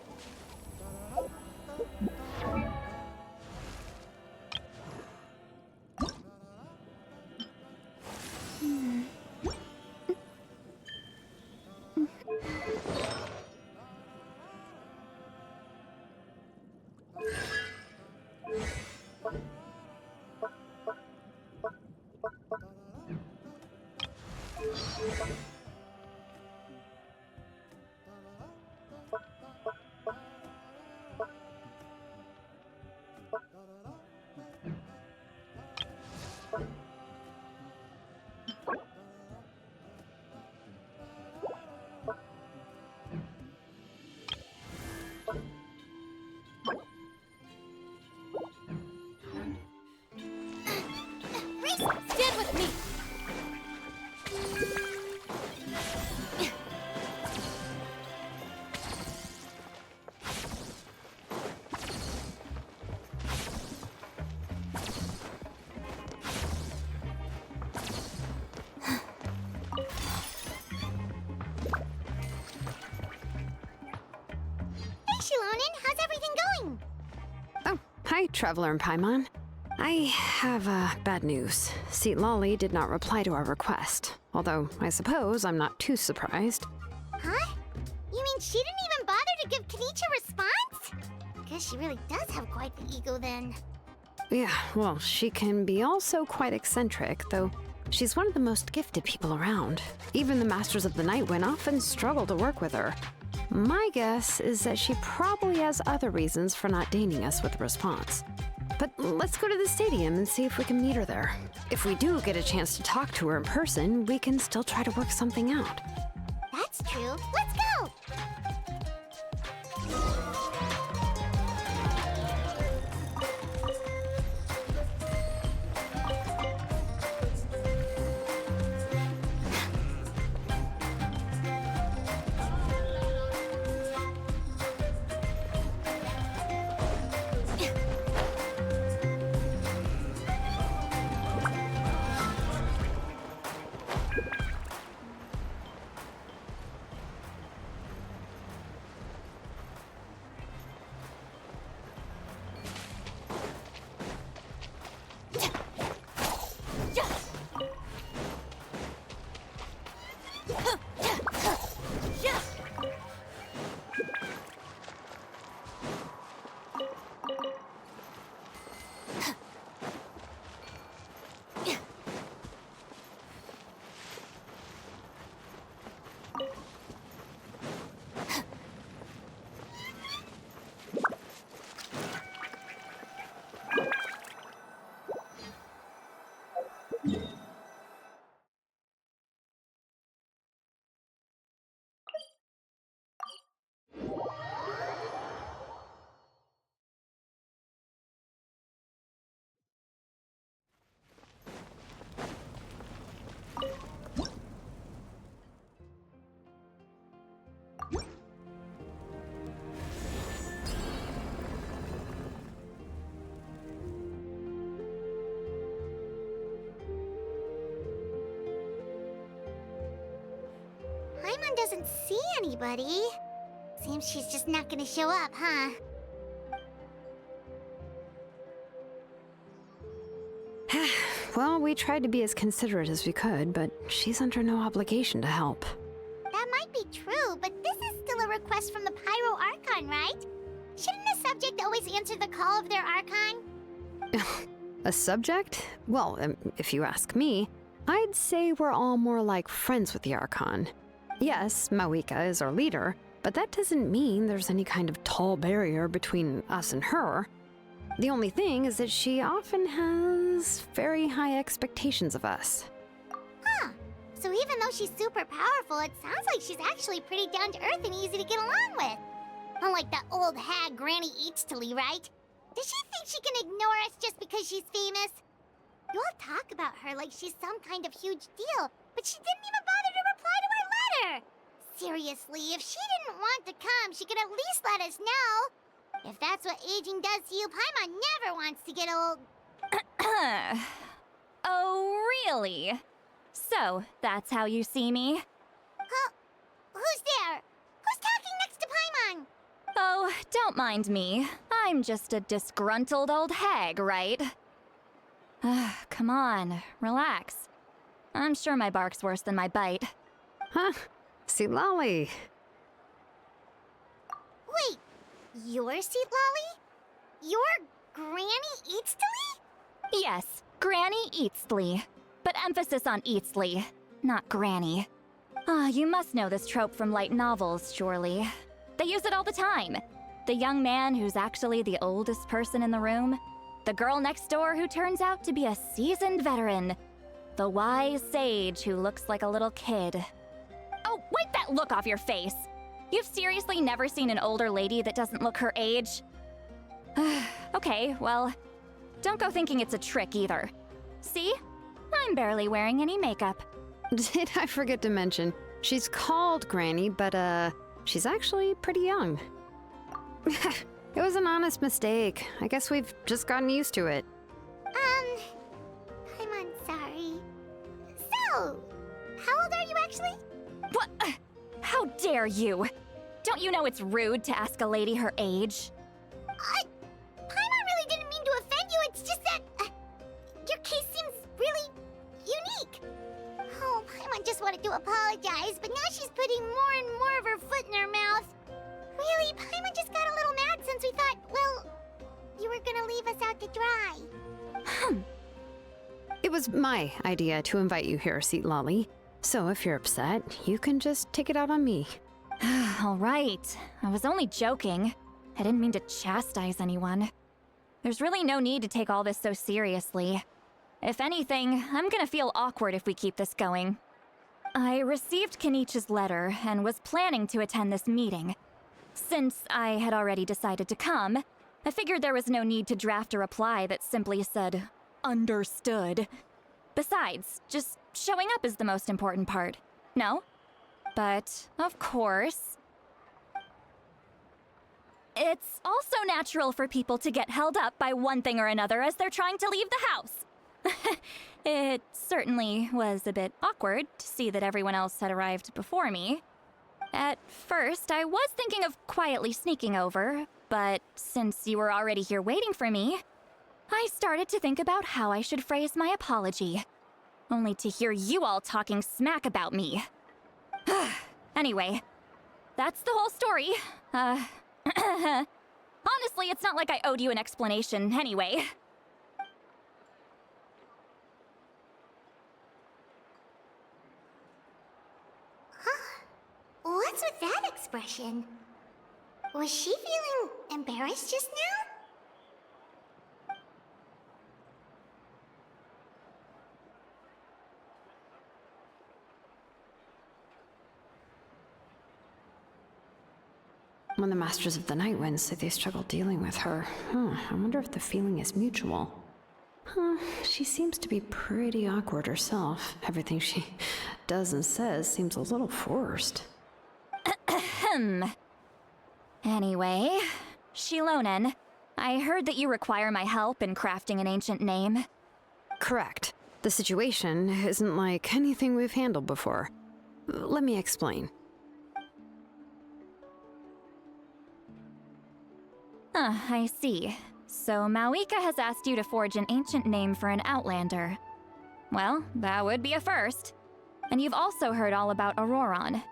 Stand with me! Hey, Shilonen, how's everything going? Oh, hi, Traveler and Paimon. I have bad news. Seat Lolly did not reply to our request. Although, I suppose I'm not too surprised. Huh? You mean she didn't even bother to give Kenichi a response? Guess she really does have quite the ego then. Yeah, well, she can be also quite eccentric, though she's one of the most gifted people around. Even the Masters of the Nightwind often struggle to work with her. My guess is that she probably has other reasons for not deigning us with a response. But let's go to the stadium and see if we can meet her there. If we do get a chance to talk to her in person, we can still try to work something out. That's true. Let's go! doesn't see anybody. Seems she's just not gonna show up, huh? Well, we tried to be as considerate as we could, but she's under no obligation to help. That might be true, but this is still a request from the Pyro Archon, right? Shouldn't a subject always answer the call of their Archon? A subject? Well, if you ask me, I'd say we're all more like friends with the Archon. Yes, Mawika is our leader, but that doesn't mean there's any kind of tall barrier between us and her. The only thing is that she often has very high expectations of us. Huh. So even though she's super powerful, it sounds like she's actually pretty down to earth and easy to get along with. Unlike that old hag Granny Eatstily, right? Does she think she can ignore us just because she's famous? You all talk about her like she's some kind of huge deal, but she didn't even bother to reply to our letter! Seriously, if she didn't want to come, she could at least let us know. If that's what aging does to you, Paimon never wants to get old. Oh, really? So, that's how you see me? Huh? Who's there? Who's talking next to Paimon? Oh, don't mind me. I'm just a disgruntled old hag, right? Come on, relax. I'm sure my bark's worse than my bite. Huh? See, Lolly. Wait, you're Seat Lolly? You're Granny Eatstily? Yes, Granny Eatsley. But emphasis on Eatsley, not Granny. You must know this trope from light novels, surely. They use it all the time. The young man who's actually the oldest person in the room. The girl next door who turns out to be a seasoned veteran. The wise sage who looks like a little kid. Oh, wipe that look off your face! You've seriously never seen an older lady that doesn't look her age? Okay, well, don't go thinking it's a trick either. See? I'm barely wearing any makeup. Did I forget to mention, she's called Granny, but she's actually pretty young. It was an honest mistake. I guess we've just gotten used to it. I'm sorry. So, how old are you actually? What? How dare you? Don't you know it's rude to ask a lady her age? Paimon really didn't mean to offend you, it's just that your case seems really unique. Oh, Paimon just wanted to apologize, but now she's putting more and more of her foot in her mouth. Really, Paimon just got a little mad since we thought, well, you were gonna leave us out to dry. It was my idea to invite you here, Seat Lolly. So if you're upset, you can just take it out on me. All right. I was only joking. I didn't mean to chastise anyone. There's really no need to take all this so seriously. If anything, I'm gonna feel awkward if we keep this going. I received Kenichi's letter and was planning to attend this meeting. Since I had already decided to come, I figured there was no need to draft a reply that simply said, "Understood." Besides, just showing up is the most important part. No? But, of course, it's also natural for people to get held up by one thing or another as they're trying to leave the house. It certainly was a bit awkward to see that everyone else had arrived before me. At first, I was thinking of quietly sneaking over, but since you were already here waiting for me, I started to think about how I should phrase my apology. Only to hear you all talking smack about me. Anyway, that's the whole story. Honestly, it's not like I owed you an explanation anyway. What's with that expression? Was she feeling embarrassed just now? When the Masters of the Night Winds say they struggle dealing with her, I wonder if the feeling is mutual. She seems to be pretty awkward herself. Everything she does and says seems a little forced. Anyway, Shilonen, I heard that you require my help in crafting an ancient name. Correct. The situation isn't like anything we've handled before. Let me explain. I see. So Mawika has asked you to forge an ancient name for an Outlander. Well, that would be a first. And you've also heard all about Auroron.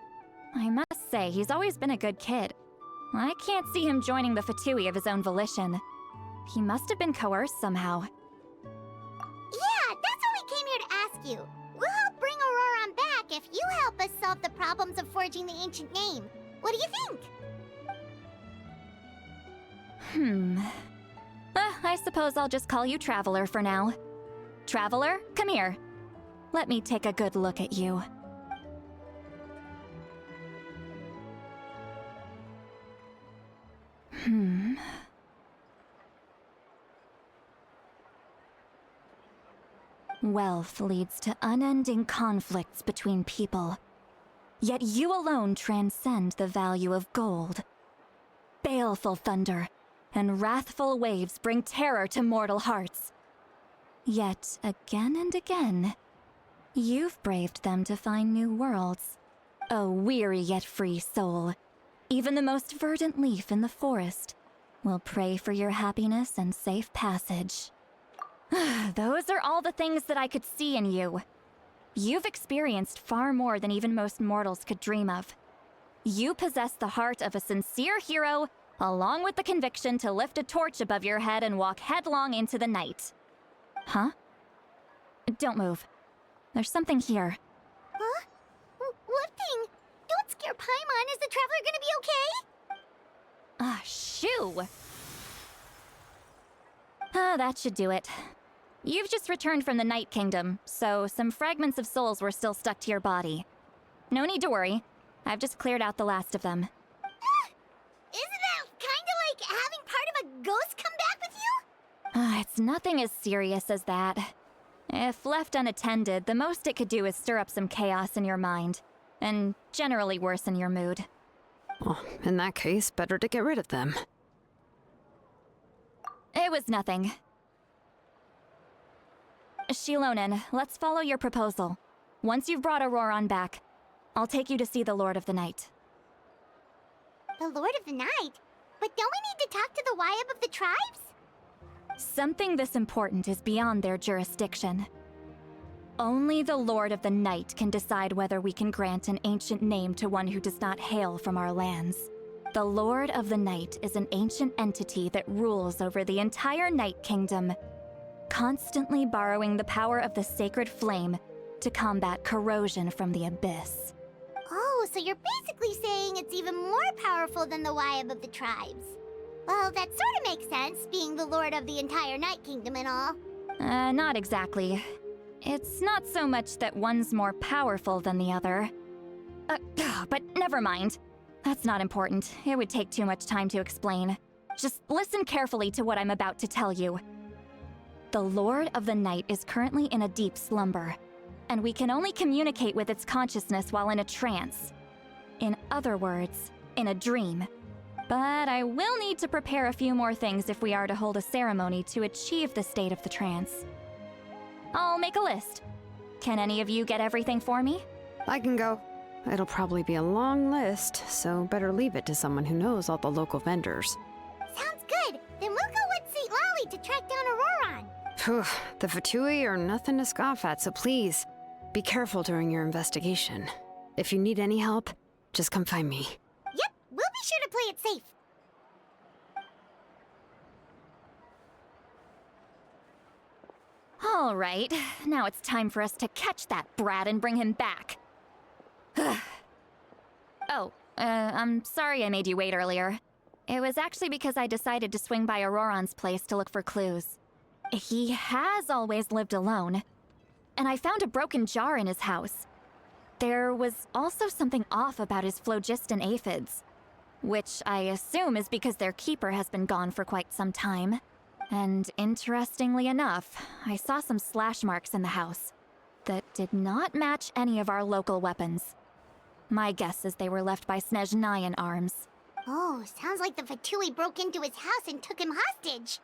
I must say, he's always been a good kid. I can't see him joining the Fatui of his own volition. He must have been coerced somehow. Yeah, that's what we came here to ask you. We'll help bring Auroron back if you help us solve the problems of forging the ancient name. What do you think? I suppose I'll just call you Traveler for now. Traveler, come here. Let me take a good look at you. Wealth leads to unending conflicts between people. Yet you alone transcend the value of gold. Baleful thunder and wrathful waves bring terror to mortal hearts. Yet, again and again, you've braved them to find new worlds. O weary yet free soul, even the most verdant leaf in the forest will pray for your happiness and safe passage. Those are all the things that I could see in you. You've experienced far more than even most mortals could dream of. You possess the heart of a sincere hero, along with the conviction to lift a torch above your head and walk headlong into the night. Huh? Don't move. There's something here. Huh? What thing? Don't scare Paimon. Is the Traveler gonna be okay? Shoo! That should do it. You've just returned from the Night Kingdom, so some fragments of souls were still stuck to your body. No need to worry. I've just cleared out the last of them. Isn't that kinda like having part of a ghost come back with you? It's nothing as serious as that. If left unattended, the most it could do is stir up some chaos in your mind, and generally worsen your mood. Well, in that case, better to get rid of them. It was nothing. Shilonen, let's follow your proposal. Once you've brought Auroron back, I'll take you to see the Lord of the Night. The Lord of the Night? But don't we need to talk to the Wyab of the tribes? Something this important is beyond their jurisdiction. Only the Lord of the Night can decide whether we can grant an ancient name to one who does not hail from our lands. The Lord of the Night is an ancient entity that rules over the entire Night Kingdom, constantly borrowing the power of the sacred flame to combat corrosion from the abyss. Oh, so you're basically saying it's even more powerful than the Wyab of the tribes. Well, that sort of makes sense, being the lord of the entire Night Kingdom and all. Not exactly. It's not so much that one's more powerful than the other. But never mind. That's not important. It would take too much time to explain. Just listen carefully to what I'm about to tell you. The Lord of the Night is currently in a deep slumber, and we can only communicate with its consciousness while in a trance. In other words, in a dream. But I will need to prepare a few more things if we are to hold a ceremony to achieve the state of the trance. I'll make a list. Can any of you get everything for me? I can go. It'll probably be a long list, so better leave it to someone who knows all the local vendors. Sounds good. Then we'll go with St. Lolly to track down Auroron. Phew, the Fatui are nothing to scoff at, so please, be careful during your investigation. If you need any help, just come find me. Yep, we'll be sure to play it safe. All right, now it's time for us to catch that brat and bring him back. I'm sorry I made you wait earlier. It was actually because I decided to swing by Auroron's place to look for clues. He has always lived alone, and I found a broken jar in his house. There was also something off about his phlogiston aphids, which I assume is because their keeper has been gone for quite some time. And interestingly enough, I saw some slash marks in the house that did not match any of our local weapons. My guess is they were left by Snezhnayan arms. Oh, sounds like the Fatui broke into his house and took him hostage.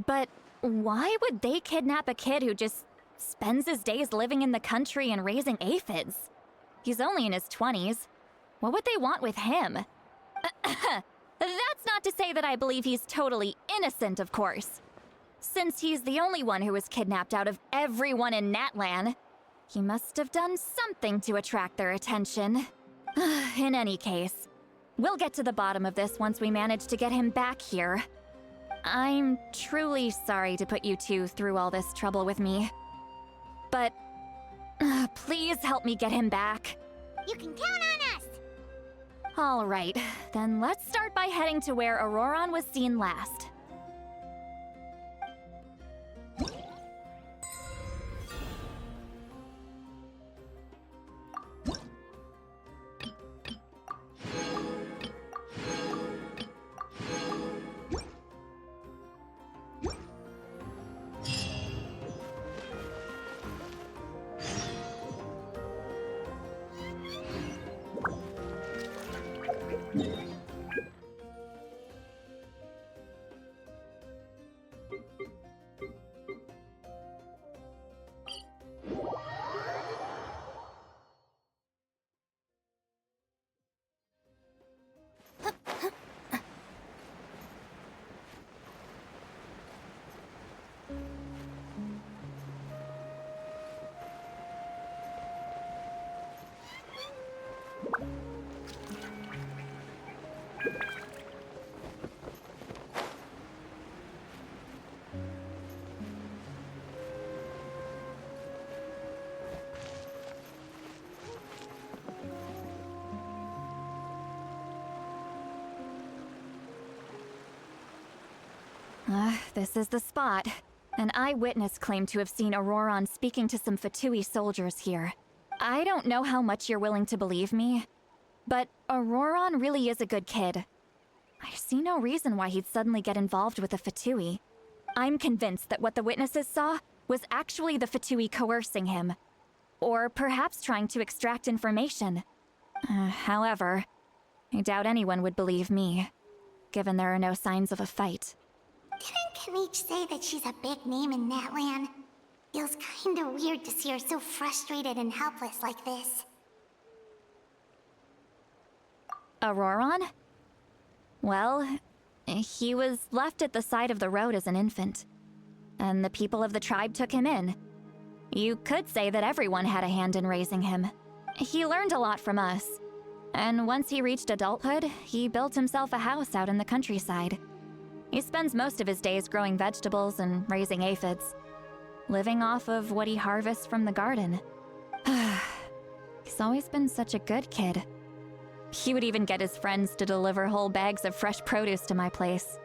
But why would they kidnap a kid who just spends his days living in the country and raising aphids? He's only in his 20s. What would they want with him? That's not to say that I believe he's totally innocent, of course. Since he's the only one who was kidnapped out of everyone in Natlan, he must have done something to attract their attention. In any case, we'll get to the bottom of this once we manage to get him back here. I'm truly sorry to put you two through all this trouble with me. But please help me get him back. You can count on us! All right, then let's start by heading to where Auroron was seen last. This is the spot. An eyewitness claimed to have seen Auroron speaking to some Fatui soldiers here. I don't know how much you're willing to believe me, but Auroron really is a good kid. I see no reason why he'd suddenly get involved with the Fatui. I'm convinced that what the witnesses saw was actually the Fatui coercing him. Or perhaps trying to extract information. However, I doubt anyone would believe me, given there are no signs of a fight. Didn't Kanich say that she's a big name in Natlan? Feels kinda weird to see her so frustrated and helpless like this. Auroron? Well, he was left at the side of the road as an infant. And the people of the tribe took him in. You could say that everyone had a hand in raising him. He learned a lot from us. And once he reached adulthood, he built himself a house out in the countryside. He spends most of his days growing vegetables and raising aphids, living off of what he harvests from the garden. He's always been such a good kid. He would even get his friends to deliver whole bags of fresh produce to my place.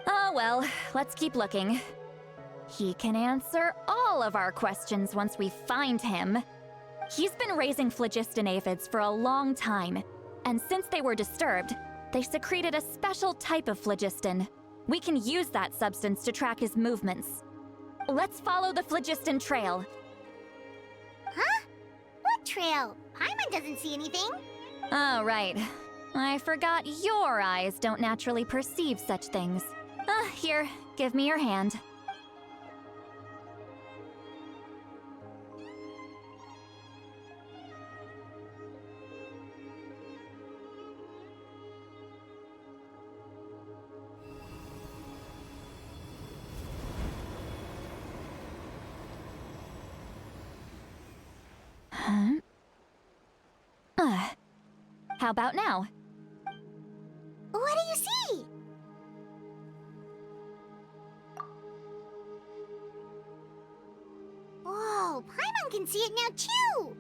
Oh well, let's keep looking. He can answer all of our questions once we find him. He's been raising phlogiston aphids for a long time. And since they were disturbed, they secreted a special type of phlogiston. We can use that substance to track his movements. Let's follow the phlogiston trail. Huh? What trail? Paimon doesn't see anything. Oh, right. I forgot your eyes don't naturally perceive such things. Here, give me your hand. How about now? What do you see? Whoa, Paimon can see it now too!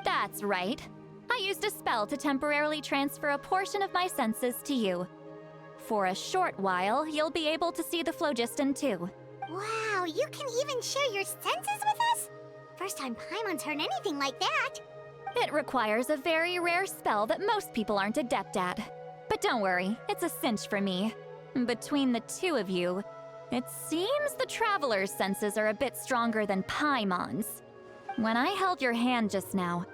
That's right. I used a spell to temporarily transfer a portion of my senses to you. For a short while, you'll be able to see the phlogiston too. Wow, you can even share your senses with us? First time Paimon's heard anything like that. It requires a very rare spell that most people aren't adept at. But don't worry, it's a cinch for me. Between the two of you, it seems the Traveler's senses are a bit stronger than Paimon's. When I held your hand just now,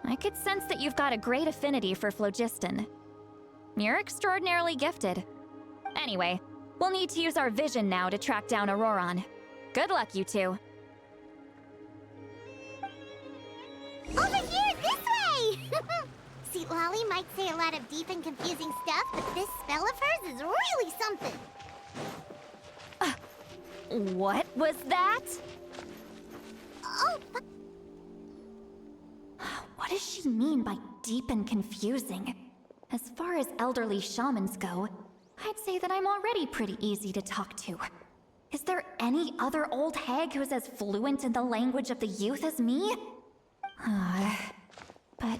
I could sense that you've got a great affinity for phlogiston. You're extraordinarily gifted. Anyway, we'll need to use our vision now to track down Auroron. Good luck, you two. Over here, this way! See Sweet Lolly might say a lot of deep and confusing stuff, but this spell of hers is really something. What was that? Oh, but What does she mean by deep and confusing? As far as elderly shamans go, I'd say that I'm already pretty easy to talk to. Is there any other old hag who's as fluent in the language of the youth as me? But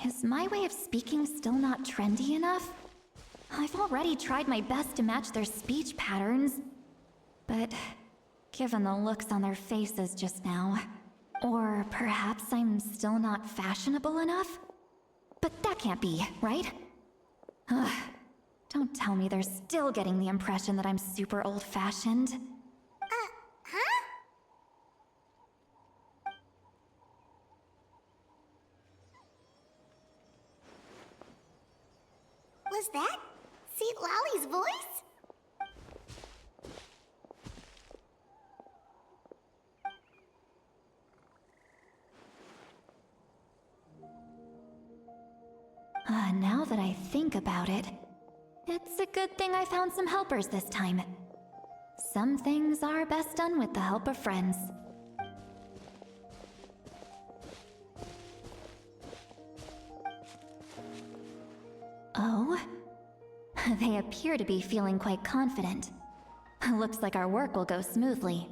is my way of speaking still not trendy enough? I've already tried my best to match their speech patterns. But given the looks on their faces just now, or perhaps I'm still not fashionable enough? But that can't be, right? Don't tell me they're still getting the impression that I'm super old-fashioned. huh? Was that Sweet Lolly's voice? Now that I think about it, it's a good thing I found some helpers this time. Some things are best done with the help of friends. Oh? They appear to be feeling quite confident. Looks like our work will go smoothly.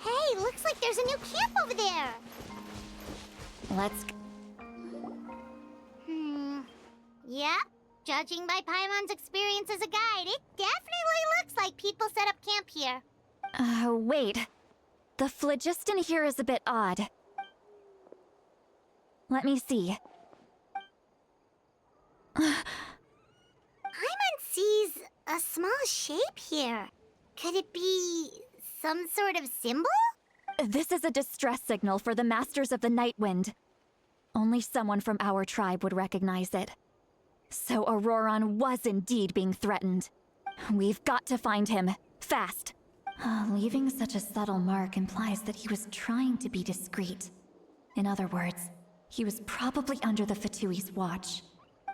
Hey, looks like there's a new camp over there. Let's... Yep. Judging by Paimon's experience as a guide, it definitely looks like people set up camp here. Wait. The phlogiston here is a bit odd. Let me see. Paimon sees a small shape here. Could it be some sort of symbol? This is a distress signal for the Masters of the Night Wind. Only someone from our tribe would recognize it. So Auroron was indeed being threatened. We've got to find him, fast. Leaving such a subtle mark implies that he was trying to be discreet. In other words, he was probably under the Fatui's watch.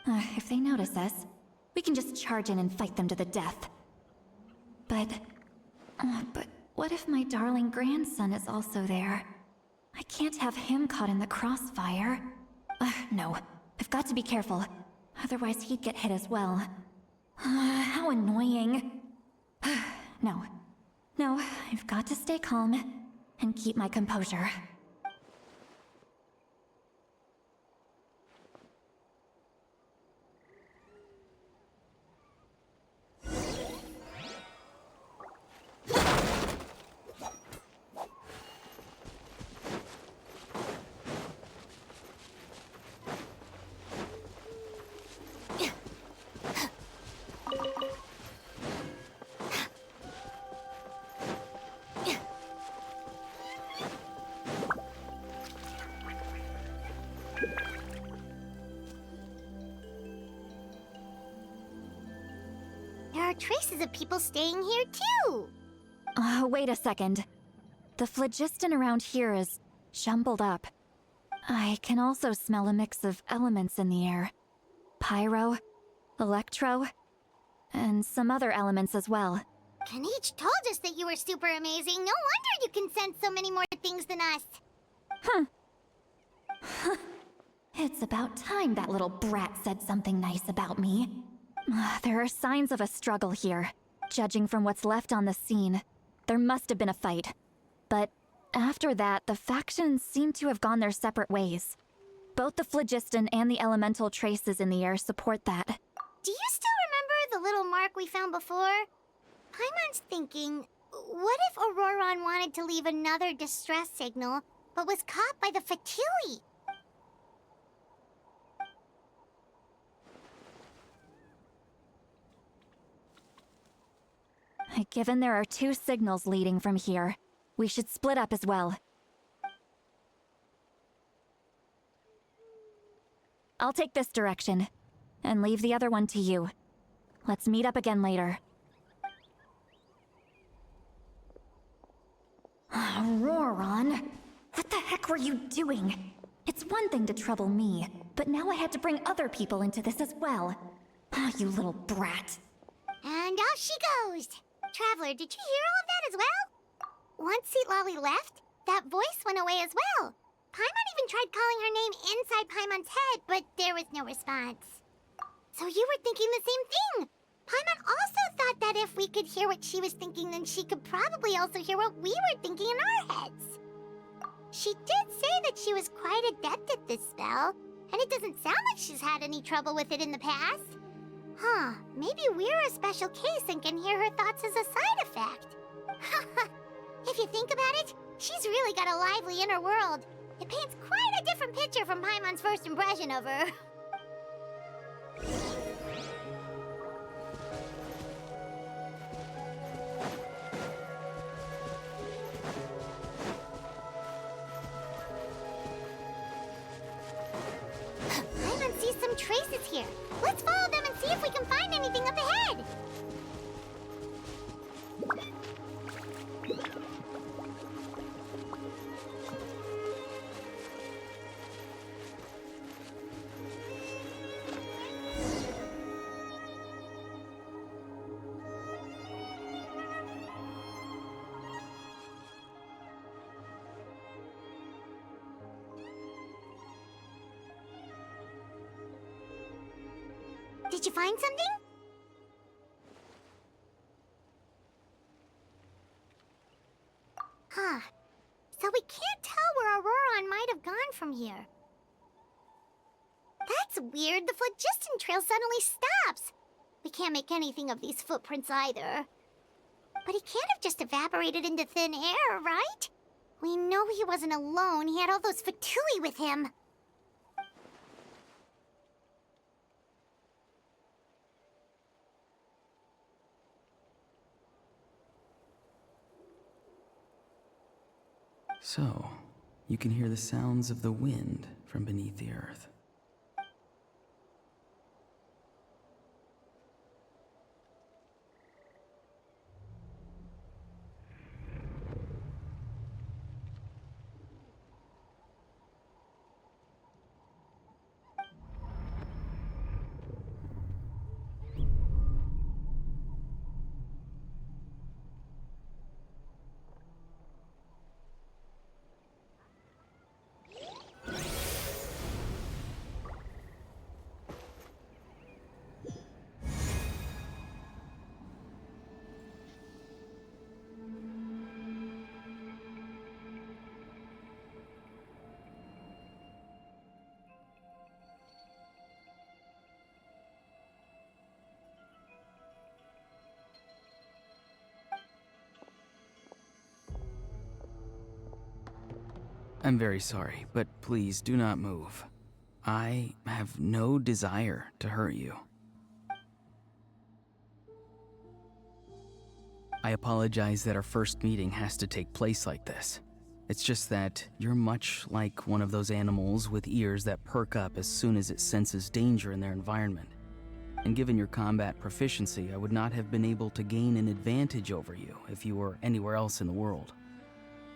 If they notice us, we can just charge in and fight them to the death. But what if my darling grandson is also there? I can't have him caught in the crossfire. No, I've got to be careful. Otherwise he'd get hit as well. How annoying. No, I've got to stay calm and keep my composure. There are traces of people staying here too. Wait a second. The phlogiston around here is jumbled up. I can also smell a mix of elements in the air. Pyro, electro, and some other elements as well. Kanich told us that you were super amazing. No wonder you can sense so many more things than us. It's about time that little brat said something nice about me. There are signs of a struggle here. Judging from what's left on the scene, there must have been a fight. But after that, the factions seem to have gone their separate ways. Both the phlogiston and the elemental traces in the air support that. Do you still remember the little mark we found before? Paimon's thinking, what if Auroron wanted to leave another distress signal, but was caught by the Fatui? Given there are 2 signals leading from here, we should split up as well. I'll take this direction, and leave the other one to you. Let's meet up again later. Auroron, what the heck were you doing? It's one thing to trouble me, but now I had to bring other people into this as well. Ah, you little brat. And off she goes. Traveler, did you hear all of that as well? Once Lolly left, that voice went away as well. Paimon even tried calling her name inside Paimon's head, but there was no response. So you were thinking the same thing. Paimon also thought that if we could hear what she was thinking, then she could probably also hear what we were thinking in our heads. She did say that she was quite adept at this spell, and it doesn't sound like she's had any trouble with it in the past. Huh, maybe we're a special case and can hear her thoughts as a side effect. If you think about it, she's really got a lively inner world. It paints quite a different picture from Paimon's first impression of her. Paimon sees some traces here. Let's follow them and see if we can find anything up ahead. Did you find something? Huh. So we can't tell where Auroron might have gone from here. That's weird. The phlogiston trail suddenly stops. We can't make anything of these footprints either. But he can't have just evaporated into thin air, right? We know he wasn't alone. He had all those Fatui with him. So, you can hear the sounds of the wind from beneath the earth. I'm very sorry, but please do not move. I have no desire to hurt you. I apologize that our first meeting has to take place like this. It's just that you're much like one of those animals with ears that perk up as soon as it senses danger in their environment. And given your combat proficiency, I would not have been able to gain an advantage over you if you were anywhere else in the world.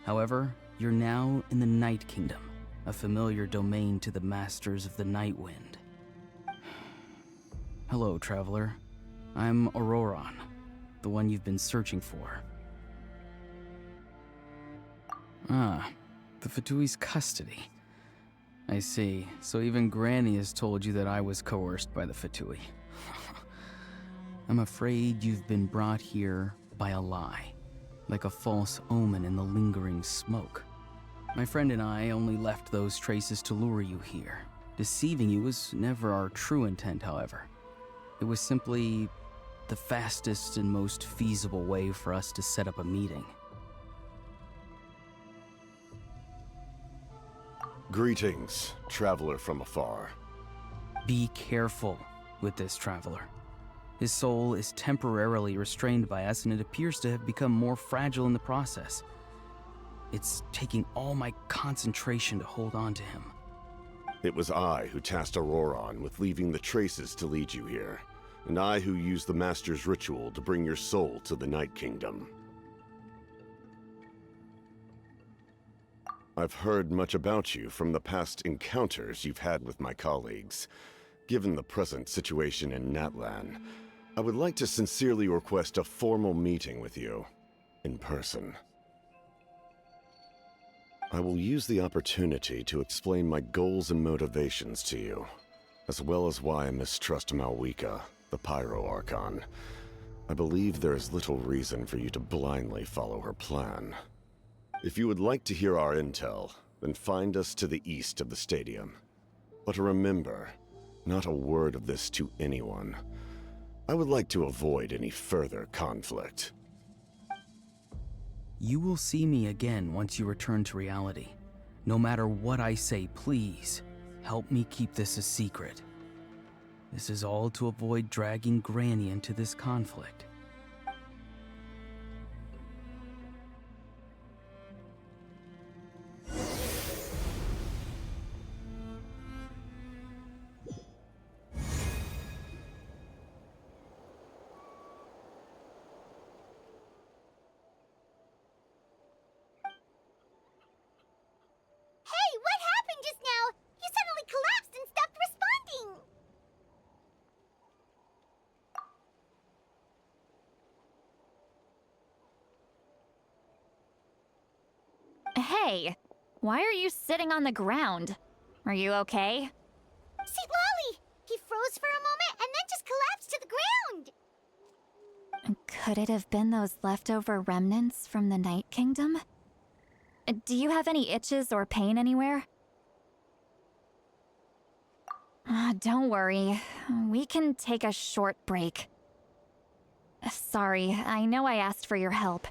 However, you're now in the Night Kingdom, a familiar domain to the masters of the Night Wind. Hello, traveler. I'm Auroron, the one you've been searching for. Ah, the Fatui's custody. I see. So even Granny has told you that I was coerced by the Fatui. I'm afraid you've been brought here by a lie, like a false omen in the lingering smoke. My friend and I only left those traces to lure you here. Deceiving you was never our true intent, however. It was simply the fastest and most feasible way for us to set up a meeting. Greetings, traveler from afar. Be careful with this traveler. His soul is temporarily restrained by us, and it appears to have become more fragile in the process. It's taking all my concentration to hold on to him. It was I who tasked Auroron with leaving the traces to lead you here. and I who use the Master's ritual to bring your soul to the Night Kingdom. I've heard much about you from the past encounters you've had with my colleagues. Given the present situation in Natlan, I would like to sincerely request a formal meeting with you, in person. I will use the opportunity to explain my goals and motivations to you, as well as why I mistrust Malwika, the Pyro Archon. I believe there is little reason for you to blindly follow her plan. If you would like to hear our intel, then find us to the east of the stadium. But remember, not a word of this to anyone. I would like to avoid any further conflict. You will see me again once you return to reality. No matter what I say, please, help me keep this a secret. This is all to avoid dragging Granny into this conflict. Hey, what happened just now? You suddenly collapsed and stopped responding! Hey, why are you sitting on the ground? Are you okay? See, Lolly! He froze for a moment and then just collapsed to the ground! Could it have been those leftover remnants from the Night Kingdom? Do you have any itches or pain anywhere? Don't worry. We can take a short break. Sorry, I know I asked for your help.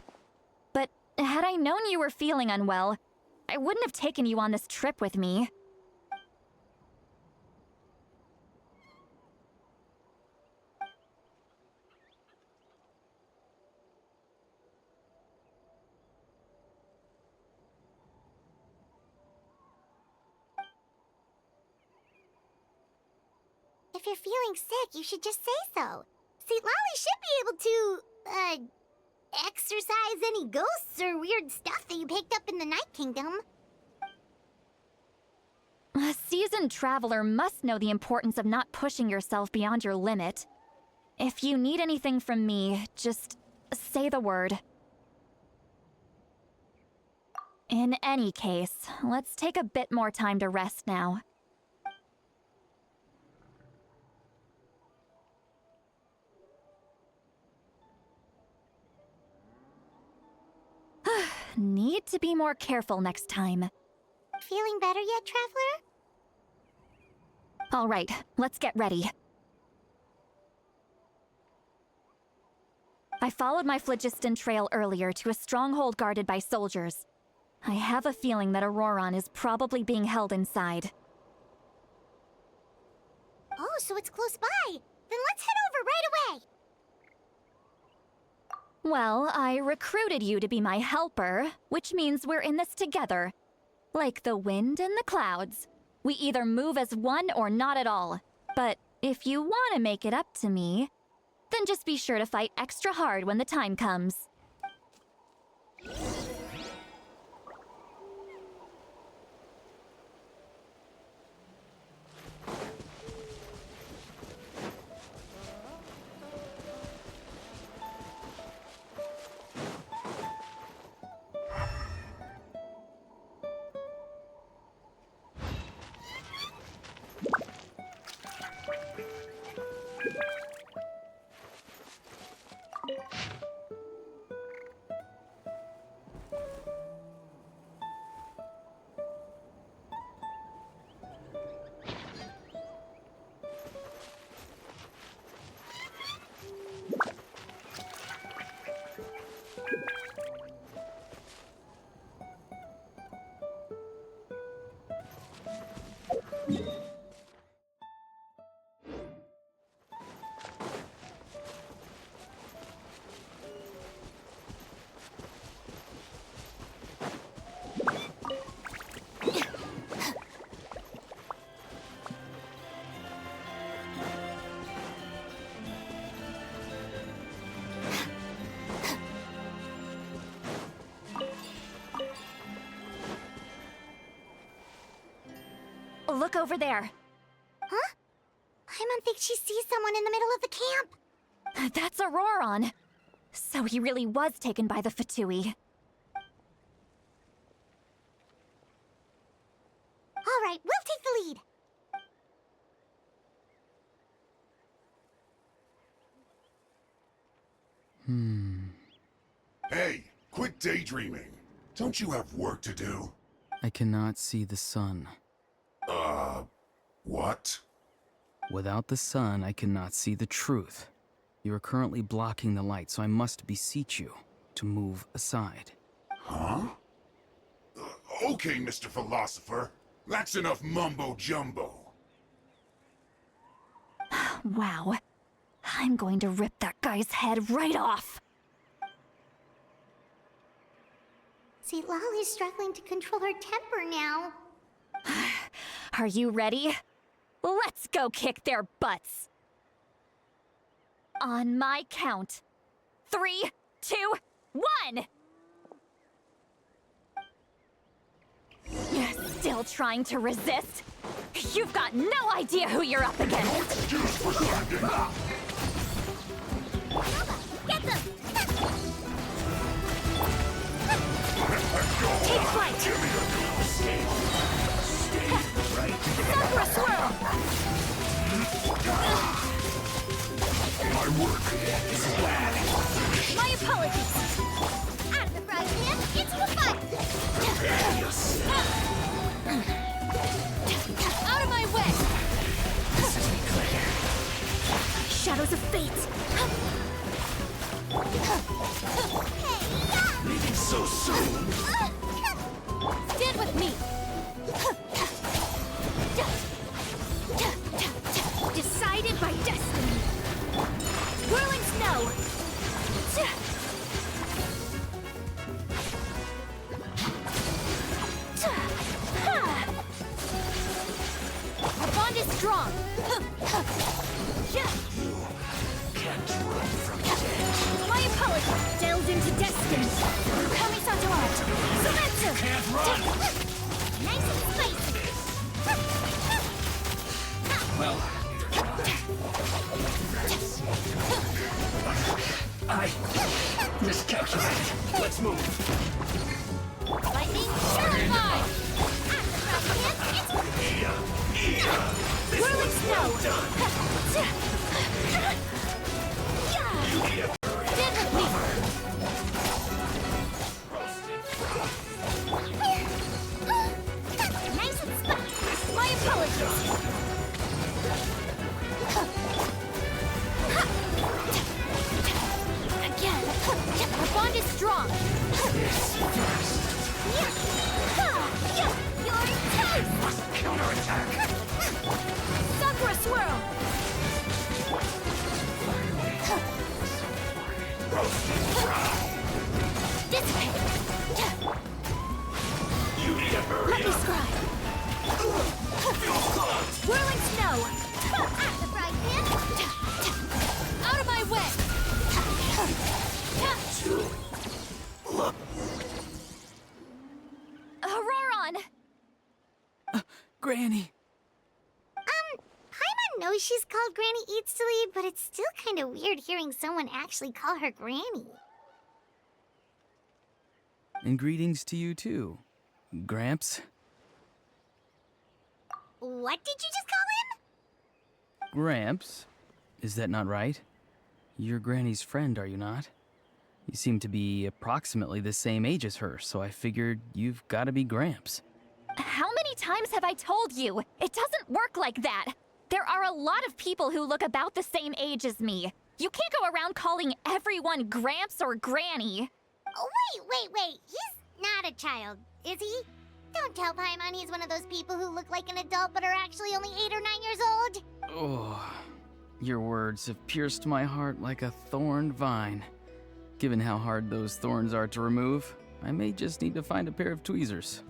But had I known you were feeling unwell, I wouldn't have taken you on this trip with me. If you're feeling sick, you should just say so. See, Lolly should be able to, exorcise any ghosts or weird stuff that you picked up in the Night Kingdom. A seasoned traveler must know the importance of not pushing yourself beyond your limit. If you need anything from me, just say the word. In any case, let's take a bit more time to rest now. Need to be more careful next time. Feeling better yet, Traveler? All right, let's get ready. I followed my phlogiston trail earlier to a stronghold guarded by soldiers. I have a feeling that Auroron is probably being held inside. Oh, so it's close by. Then let's head over right away. Well, I recruited you to be my helper, which means we're in this together. Like the wind and the clouds. We either move as one or not at all. But if you want to make it up to me, then just be sure to fight extra hard when the time comes. look over there. Huh? Paimon thinks she sees someone in the middle of the camp. That's Auroron. So he really was taken by the Fatui. All right, we'll take the lead. Hey, quit daydreaming. Don't you have work to do? I cannot see the sun. What? Without the sun, I cannot see the truth. You are currently blocking the light, so I must beseech you to move aside. Huh? Okay, Mr. Philosopher. That's enough mumbo-jumbo. Wow. I'm going to rip that guy's head right off. See, Lolly's struggling to control her temper now. Are you ready? Let's go kick their butts. On my count. 3, 2, 1! You're still trying to resist? You've got no idea who you're up against! Get them! Take flight! Sakura swirl! My work is bad. My apologies! Out of the frying pan, into the fire! Out of my way! This isn't clear. Shadows of fate! Leaving so soon. Stand with me! Decided by destiny! Whirling snow! Our bond is strong! Can't run from death. My apologies! Delved into destiny! Kamisato art! Semetsu! Can't run. Nice and spicy! Well, I miscalculated. Let's move. Lightning terrified! Whirling snow! Stand with me! Nice and spicy! My apologies! Again! Our bond is strong! You're toast! Counterattack. Sakura swirl! Dissipate! You need a hurry Let me up. scribe! Whirling snow! Out of the frying pan! Out of my way! Auroron! Granny! Paimon knows she's called Granny Eats to Lead, but it's still kind of weird hearing someone actually call her Granny. And greetings to you too, Gramps. What did you just call him? Gramps? Is that not right? You're Granny's friend, are you not? You seem to be approximately the same age as her, so I figured you've got to be Gramps. How many times have I told you? It doesn't work like that. There are a lot of people who look about the same age as me. You can't go around calling everyone Gramps or Granny. Oh, wait. He's not a child, is he? Don't tell Paimon he's one of those people who look like an adult but are actually only 8 or 9 years old. Oh, your words have pierced my heart like a thorned vine. Given how hard those thorns are to remove, I may just need to find a pair of tweezers.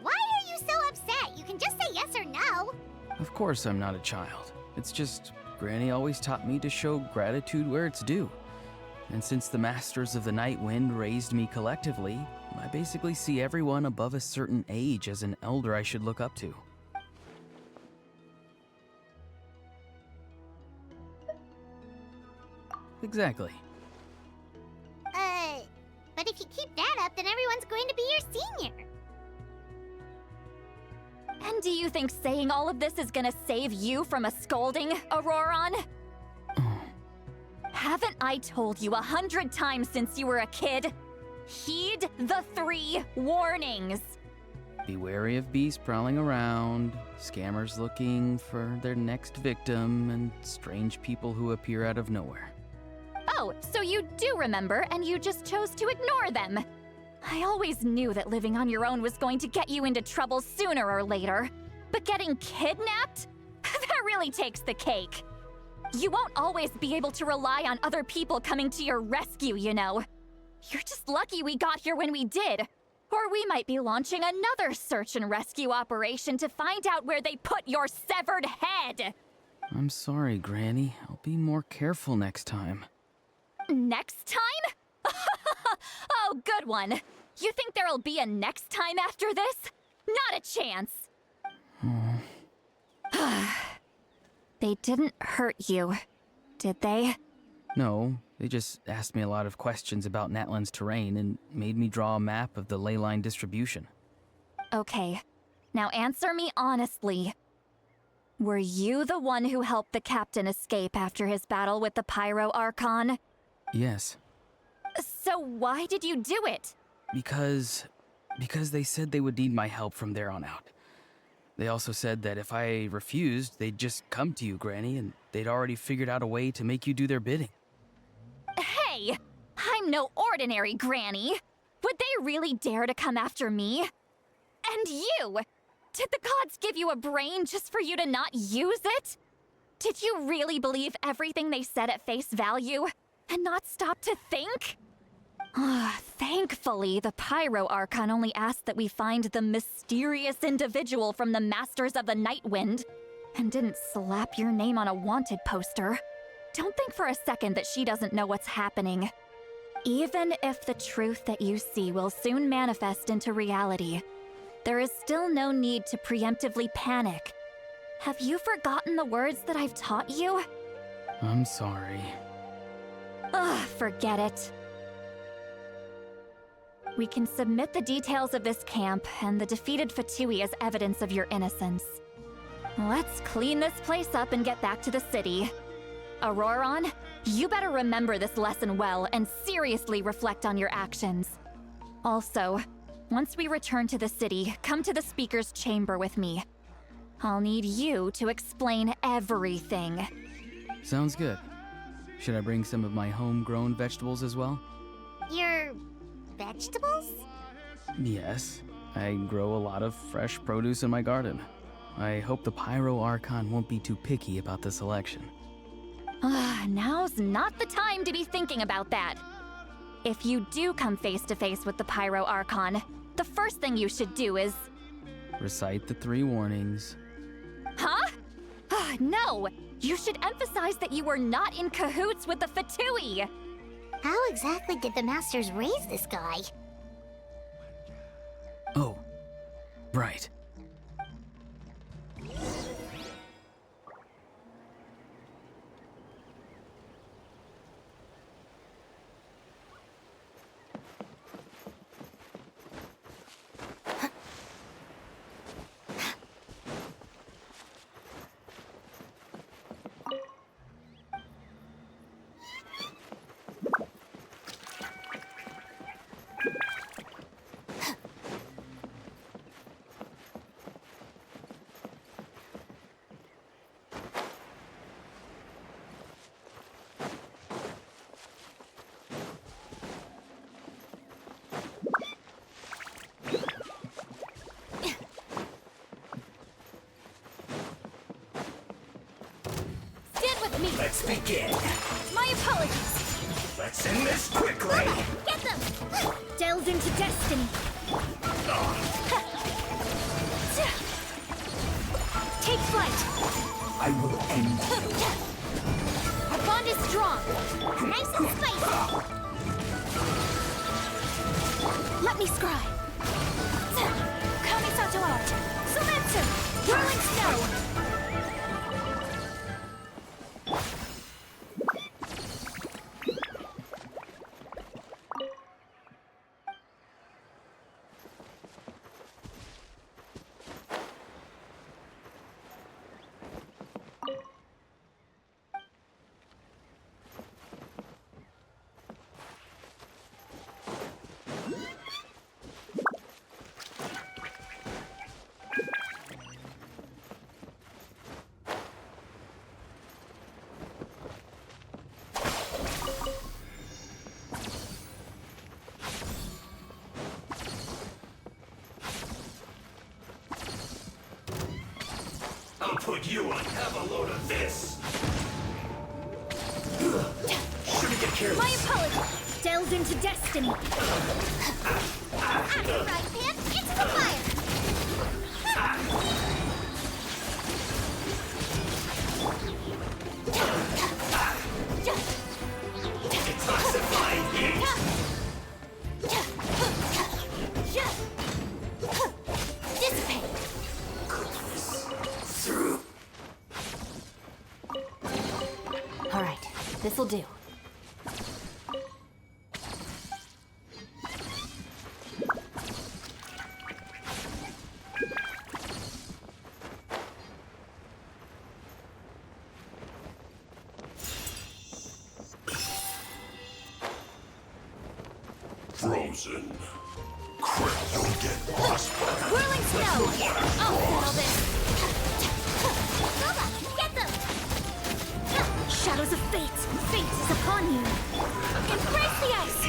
Why are you so upset? You can just say yes or no. Of course I'm not a child. It's just Granny always taught me to show gratitude where it's due. And since the Masters of the Night Wind raised me collectively, I basically see everyone above a certain age as an elder I should look up to. Exactly. But if you keep that up, then everyone's going to be your senior. And do you think saying all of this is gonna save you from a scolding, Auroron? Haven't I told you 100 times since you were a kid? Heed the 3 warnings. Be wary of beasts prowling around, scammers looking for their next victim, and strange people who appear out of nowhere. Oh, so you do remember, and you just chose to ignore them. I always knew that living on your own was going to get you into trouble sooner or later. But getting kidnapped? That really takes the cake. You won't always be able to rely on other people coming to your rescue, you know. You're just lucky we got here when we did. Or we might be launching another search and rescue operation to find out where they put your severed head. I'm sorry, Granny. I'll be more careful next time. Next time? Oh, good one. You think there'll be a next time after this? Not a chance. They didn't hurt you, did they? No, they just asked me a lot of questions about Natlan's terrain and made me draw a map of the ley line distribution. Okay, now answer me honestly. Were you the one who helped the captain escape after his battle with the Pyro Archon? Yes. So why did you do it? Because they said they would need my help from there on out. They also said that if I refused, they'd just come to you, Granny, and they'd already figured out a way to make you do their bidding. Hey! I'm no ordinary Granny! Would they really dare to come after me? And you! Did the gods give you a brain just for you to not use it? Did you really believe everything they said at face value, and not stop to think? Thankfully, the Pyro Archon only asked that we find the mysterious individual from the Masters of the Night Wind, and didn't slap your name on a wanted poster. Don't think for a second that she doesn't know what's happening. Even if the truth that you see will soon manifest into reality, there is still no need to preemptively panic. Have you forgotten the words that I've taught you? I'm sorry. Forget it. We can submit the details of this camp and the defeated Fatui as evidence of your innocence. Let's clean this place up and get back to the city. Auroron, you better remember this lesson well and seriously reflect on your actions. Also, once we return to the city, come to the speaker's chamber with me. I'll need you to explain everything. Sounds good. Should I bring some of my homegrown vegetables as well? Your vegetables? Yes. I grow a lot of fresh produce in my garden. I hope the Pyro Archon won't be too picky about the selection. Now's not the time to be thinking about that. If you do come face to face with the Pyro Archon, the first thing you should do is... Recite the 3 warnings. Huh? No! You should emphasize that you were not in cahoots with the Fatui! How exactly did the Masters raise this guy? Oh, right. Let's begin. My apologies. Let's end this quickly. Get them! Delve into destiny. Take flight. I will end you. Our bond is strong. Nice and spicy. Let me scribe. Kamisato art. Sumetsu. Whirling snow. put you on. Have a load of this. Shouldn't get careless. My apologies. Delves into destiny. After right pan, into the fire! Detoxifying heat. Dissipate! Through. All right, this'll do. Frozen. Crap, you'll get frostbite. Whirling snow. I'll settle this. Nova, get them! Shadows of fate. Fate is upon you. Embrace the ice.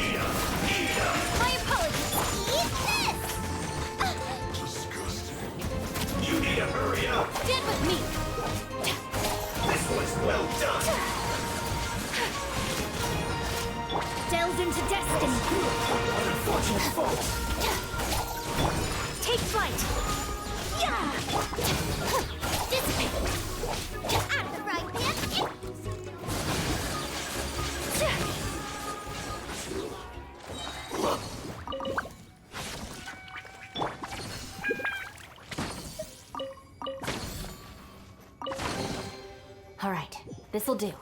My apologies. Eat this! Disgusting. You need to hurry up. Stand with me. This one's well done. Delves into destiny. Unfortunate fault. Take flight. Yeah. Dissipate! After right pan, All right, this'll do.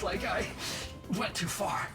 like I went too far.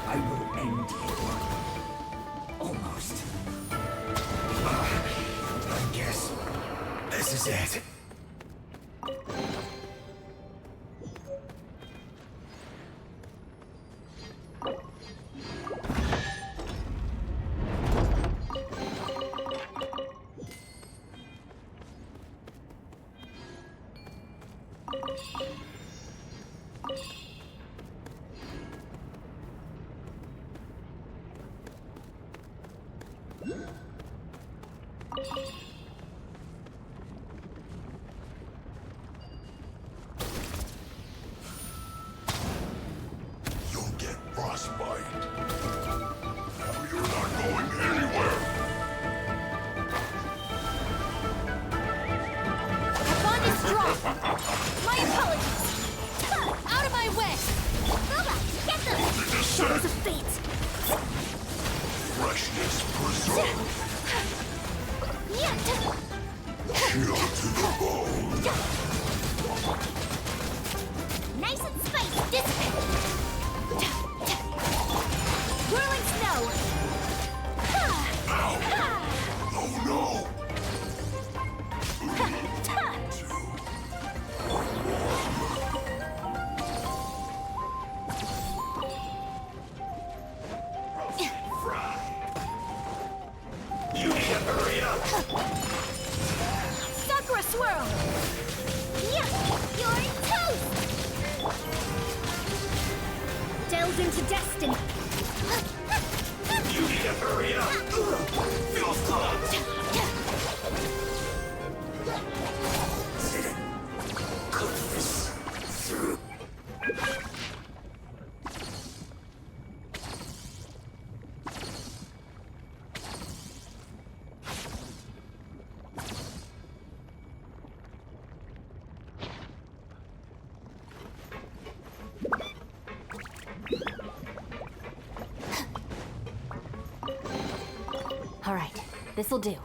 I will end you. Almost. I guess this is it. You'll get frostbite. You're not going anywhere. Bond is strong. My apologies. Out of my way. Boba, get them! Shadows of fate. Freshness preserved. Chill to the bone. Nice and spicy. Dissipate. Whirling snow. Oh no! You need to hurry up! Sakura swirl. You're toast! Delve into destiny. You need to hurry up! Feels close! Cook this through. All right, this'll do.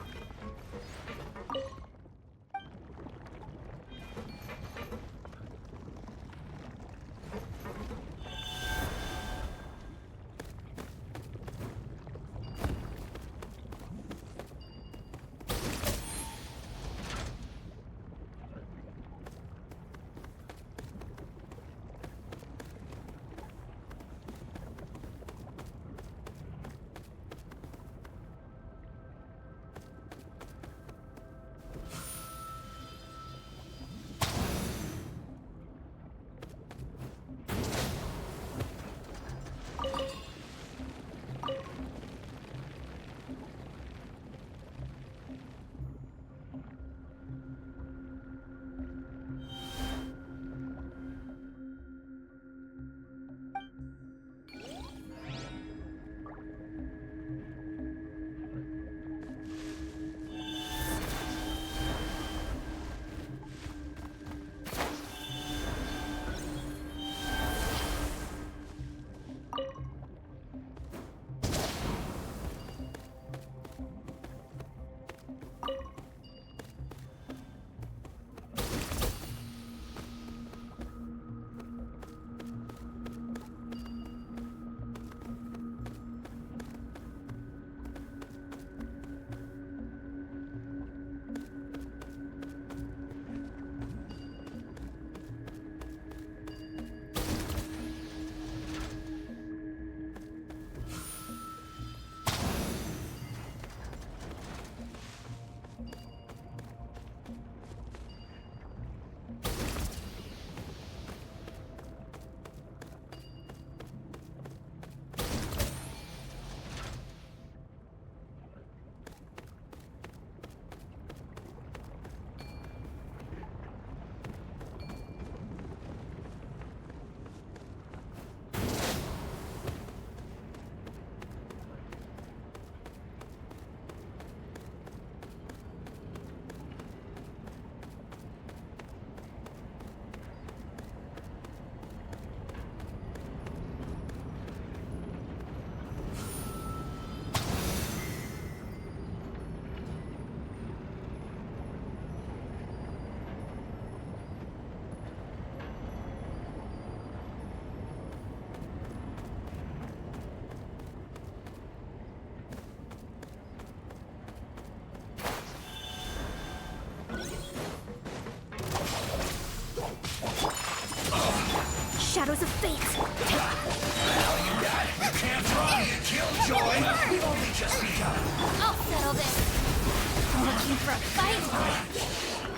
looking for a fight?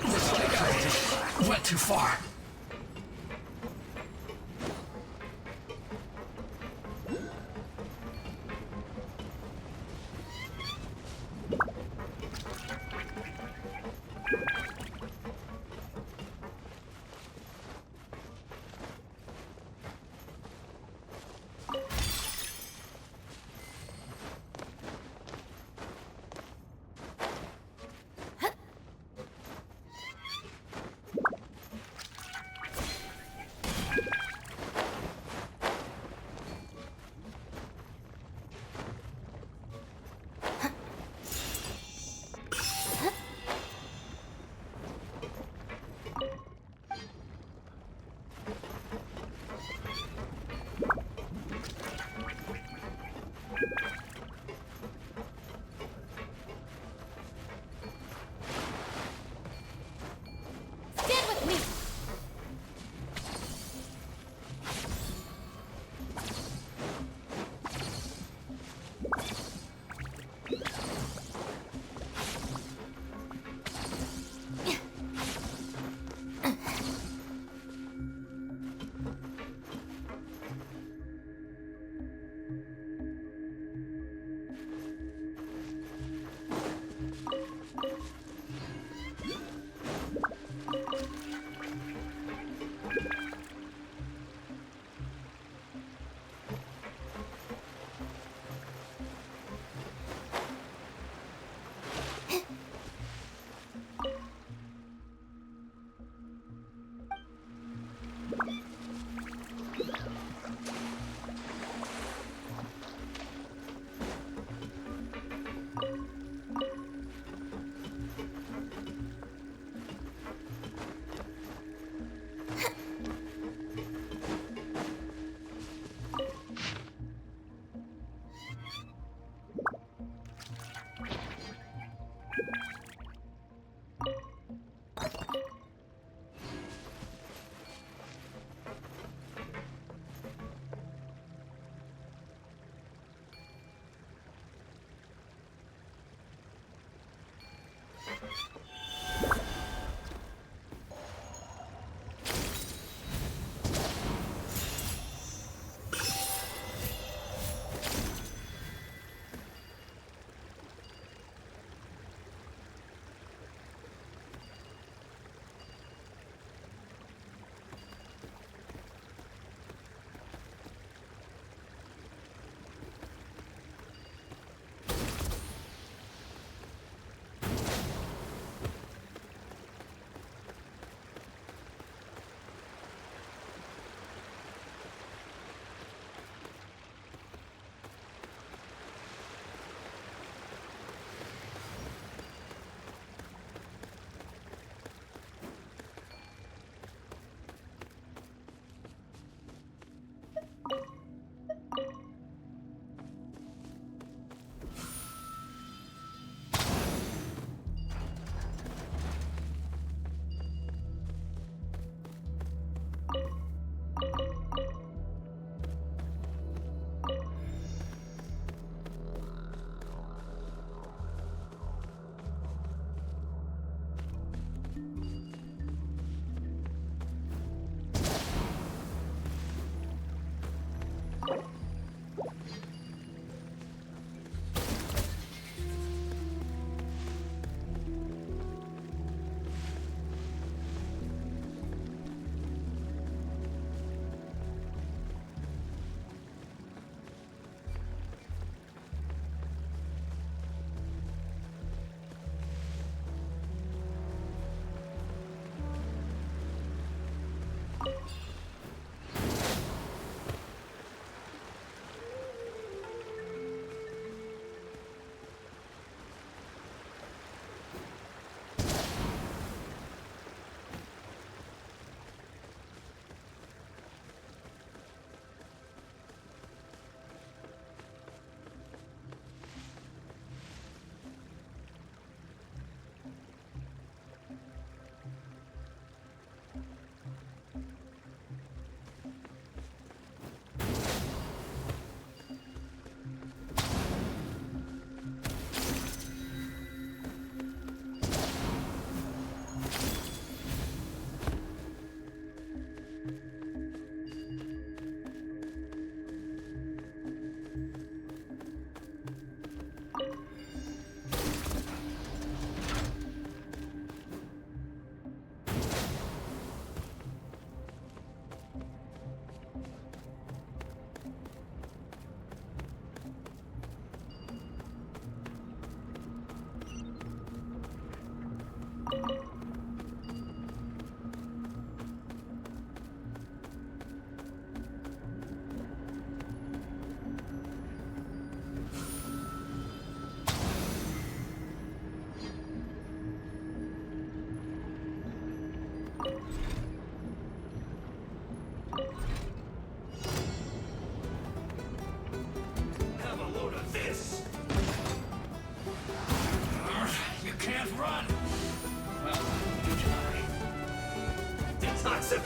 Looks like I went too far. Stand with me!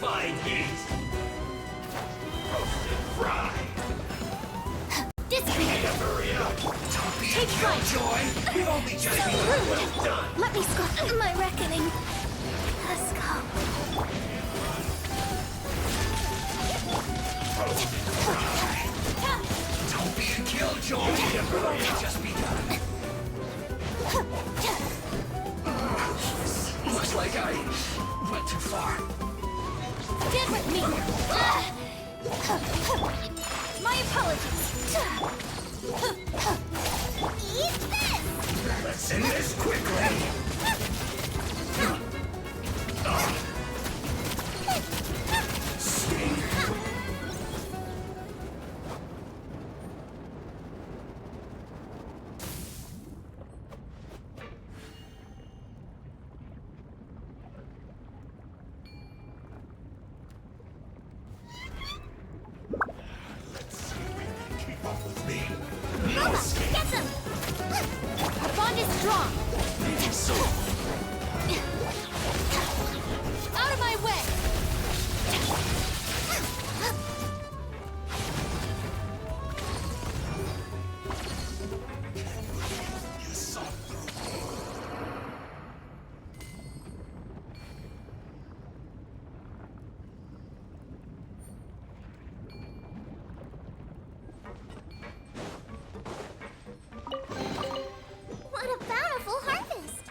Purified heat. Roasted fried. Hurry up. Don't be a killjoy. We've only just begun. Well done. Let me score my reckoning. Let's go. Don't be a killjoy. We've only just begun. Looks like I went too far. Get with me. My apologies. Eat this! Let's end this quickly. Sting. Let's see if you can keep up with me. Mama, get them! Our bond is strong. Maybe so. Out of my way! You saw through me. What a bountiful harvest!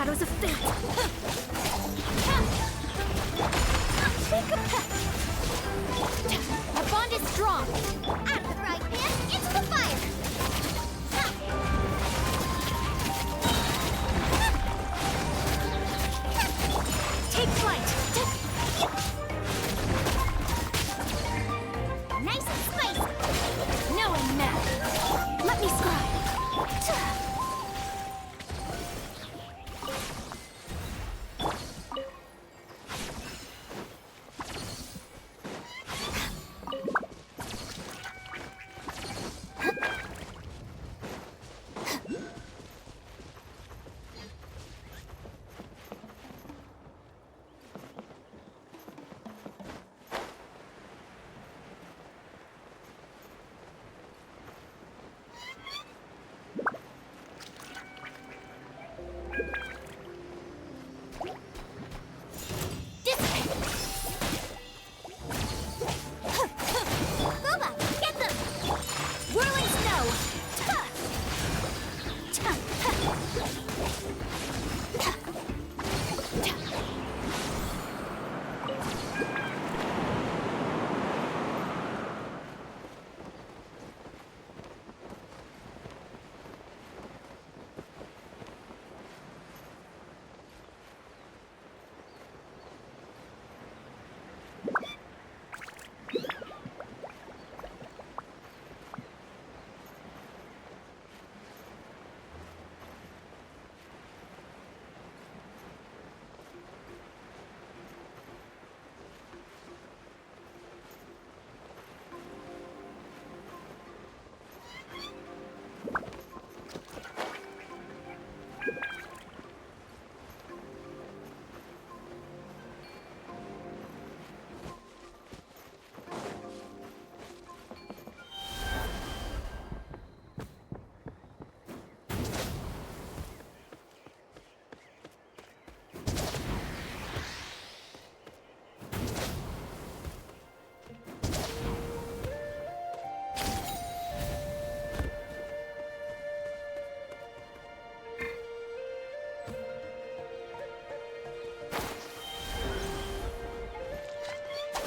Shadows of fate! Our bond is strong! Out of the frying pan, into the fire! Take flight! Nice and spicy! Knowing now! Let me scribe! Booba, get them! Whirling snow!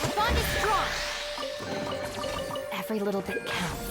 Our bond is strong! Every little bit counts.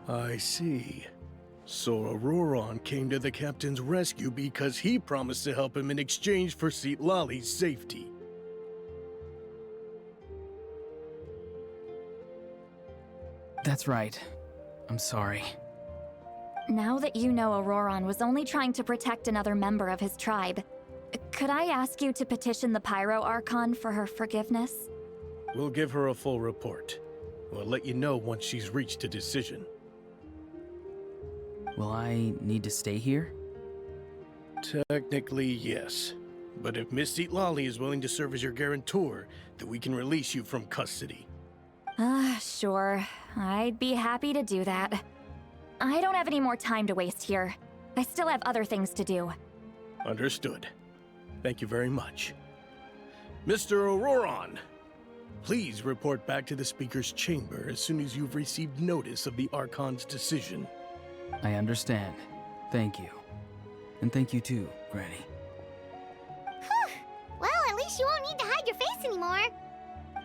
I see. So Auroron came to the captain's rescue because he promised to help him in exchange for Lali's safety. That's right. I'm sorry. Now that you know Auroron was only trying to protect another member of his tribe, could I ask you to petition the Pyro Archon for her forgiveness? We'll give her a full report. We'll let you know once she's reached a decision. Will I need to stay here? Technically, yes. But if Miss Lali is willing to serve as your guarantor, then we can release you from custody. Sure. I'd be happy to do that. I don't have any more time to waste here. I still have other things to do. Understood. Thank you very much. Mr. Auroron, please report back to the Speaker's chamber as soon as you've received notice of the Archon's decision. I understand. Thank you. And thank you too, Granny. Well, at least you won't need to hide your face anymore.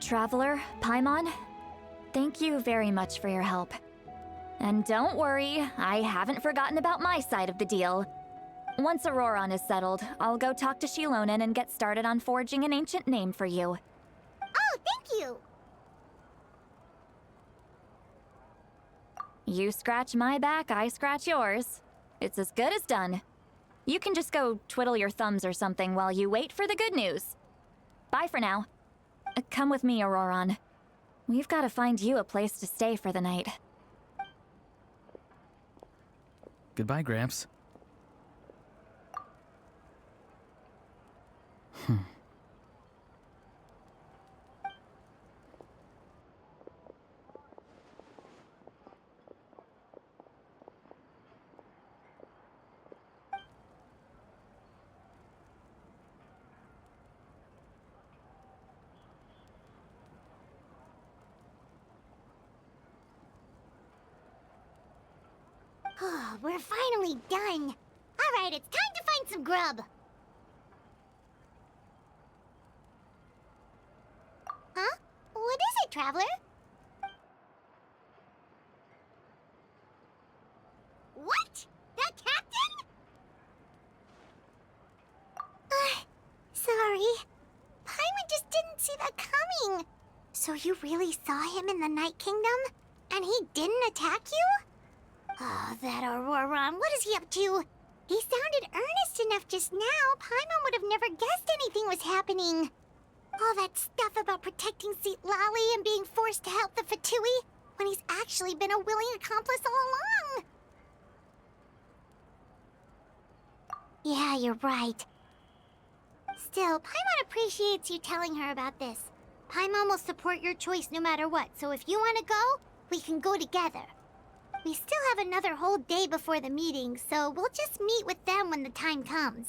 Traveler, Paimon, thank you very much for your help. And don't worry, I haven't forgotten about my side of the deal. Once Auroron is settled, I'll go talk to Shilonen and get started on forging an ancient name for you. Oh, thank you. You scratch my back, I scratch yours. It's as good as done. You can just go twiddle your thumbs or something while you wait for the good news. Bye for now. Come with me, Auroron. We've got to find you a place to stay for the night. Goodbye, Gramps. We're finally done. All right, it's time to find some grub. Huh? What is it, Traveler? What? The captain? Sorry. Paimon just didn't see that coming. So you really saw him in the Night Kingdom? And he didn't attack you? Oh, that Auroron, what is he up to? He sounded earnest enough just now. Paimon would have never guessed anything was happening. All that stuff about protecting Lali and being forced to help the Fatui, when he's actually been a willing accomplice all along. Yeah, you're right. Still, Paimon appreciates you telling her about this. Paimon will support your choice no matter what, so if you want to go, we can go together. We still have another whole day before the meeting, so we'll just meet with them when the time comes.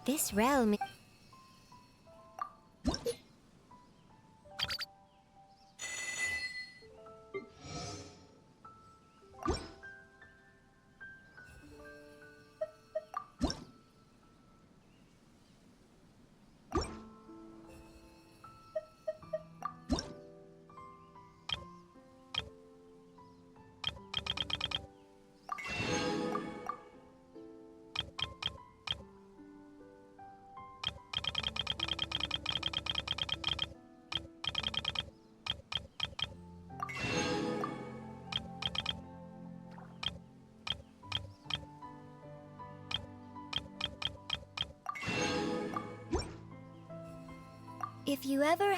This realm... If you ever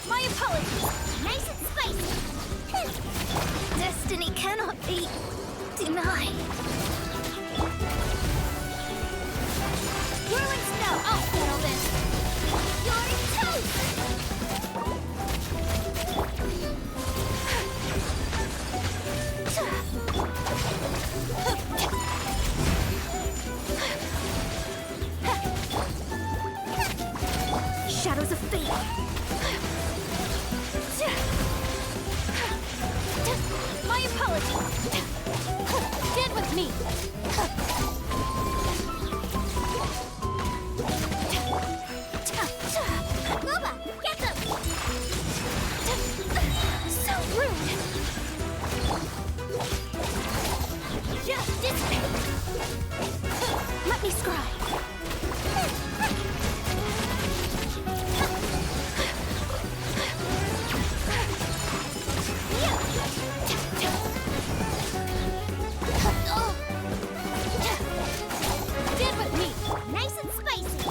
My apologies. Nice and spicy. Destiny cannot be denied. Ruin snow. I'll settle this. You're toast. Shadows of fate. My apologies. Stand with me. Booba, get them! So rude. Dissipate. Let me scry. Stand with me. Nice and spicy!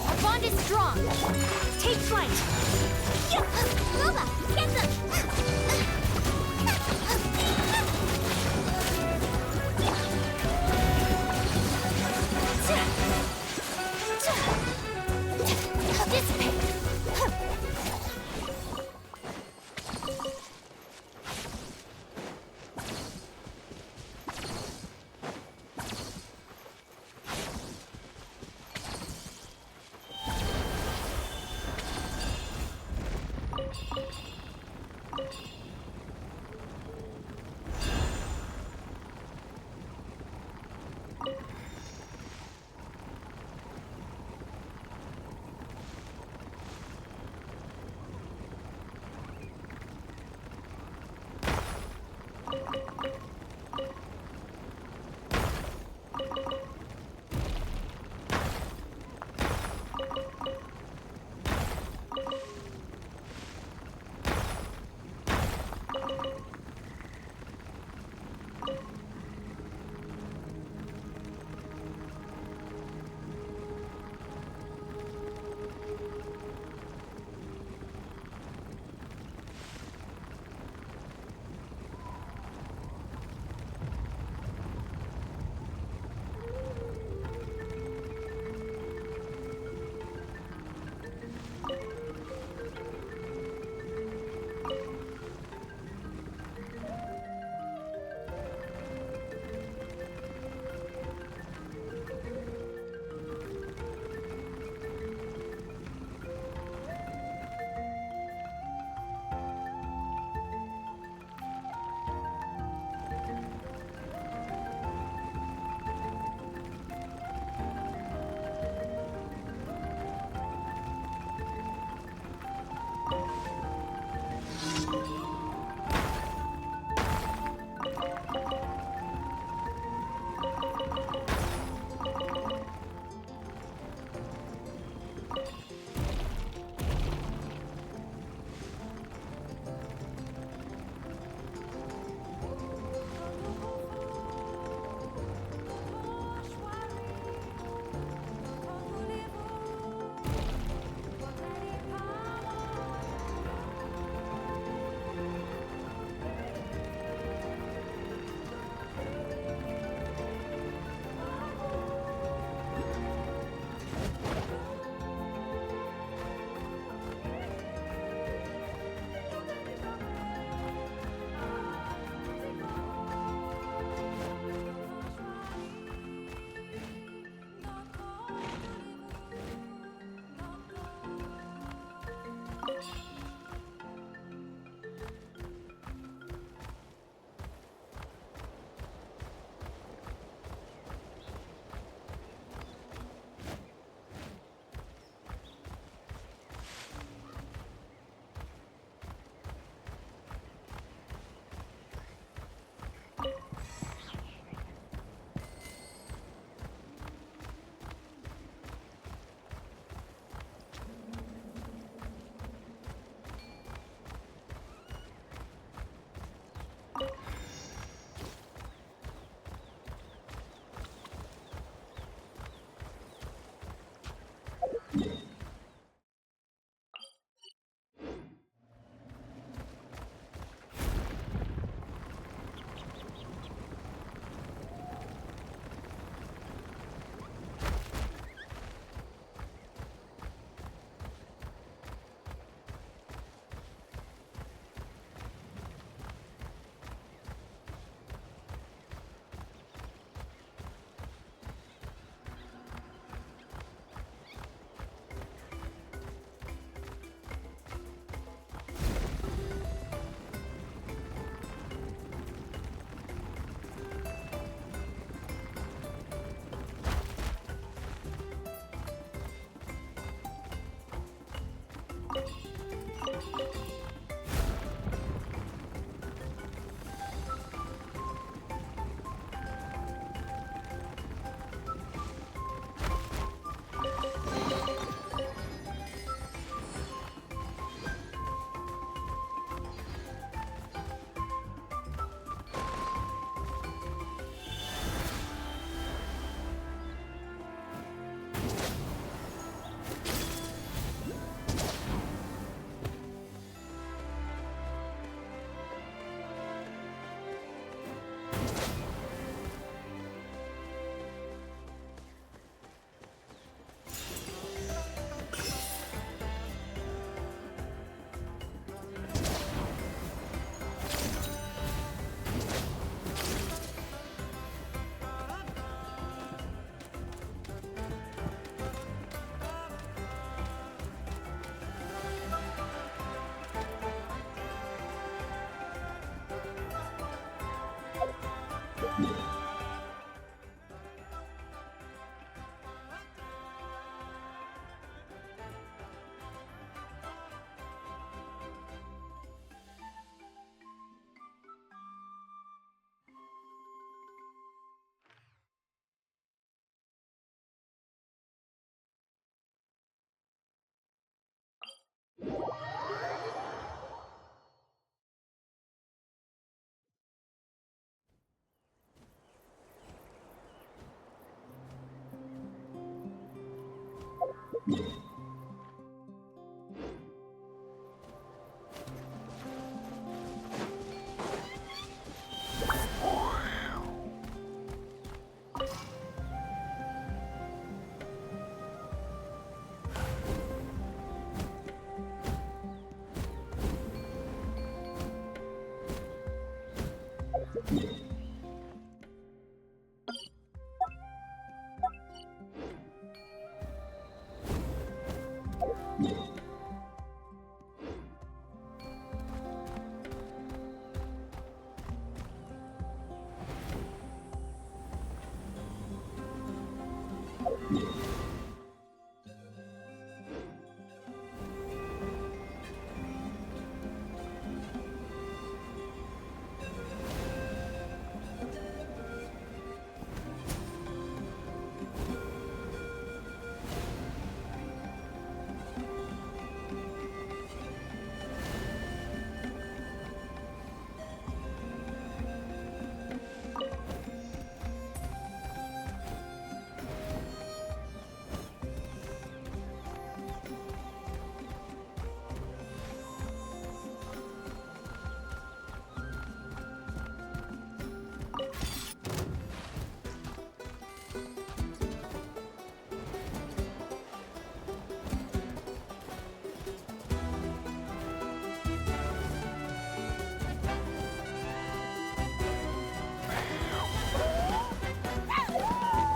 Our bond is strong. Take flight. Booba, get them! Dissipate.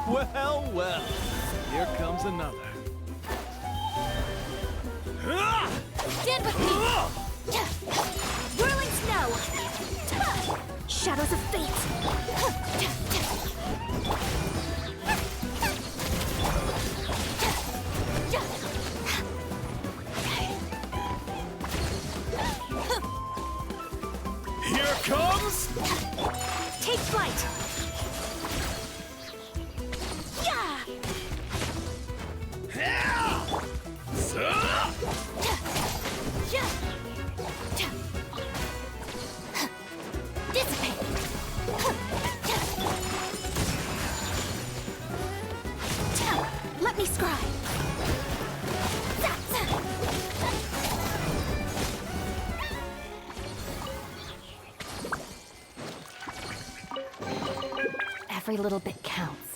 Well, well. Here comes another. Stand with me! Whirling snow! Shadows of fate! Here comes... Take flight! Let me scry. Every little bit counts.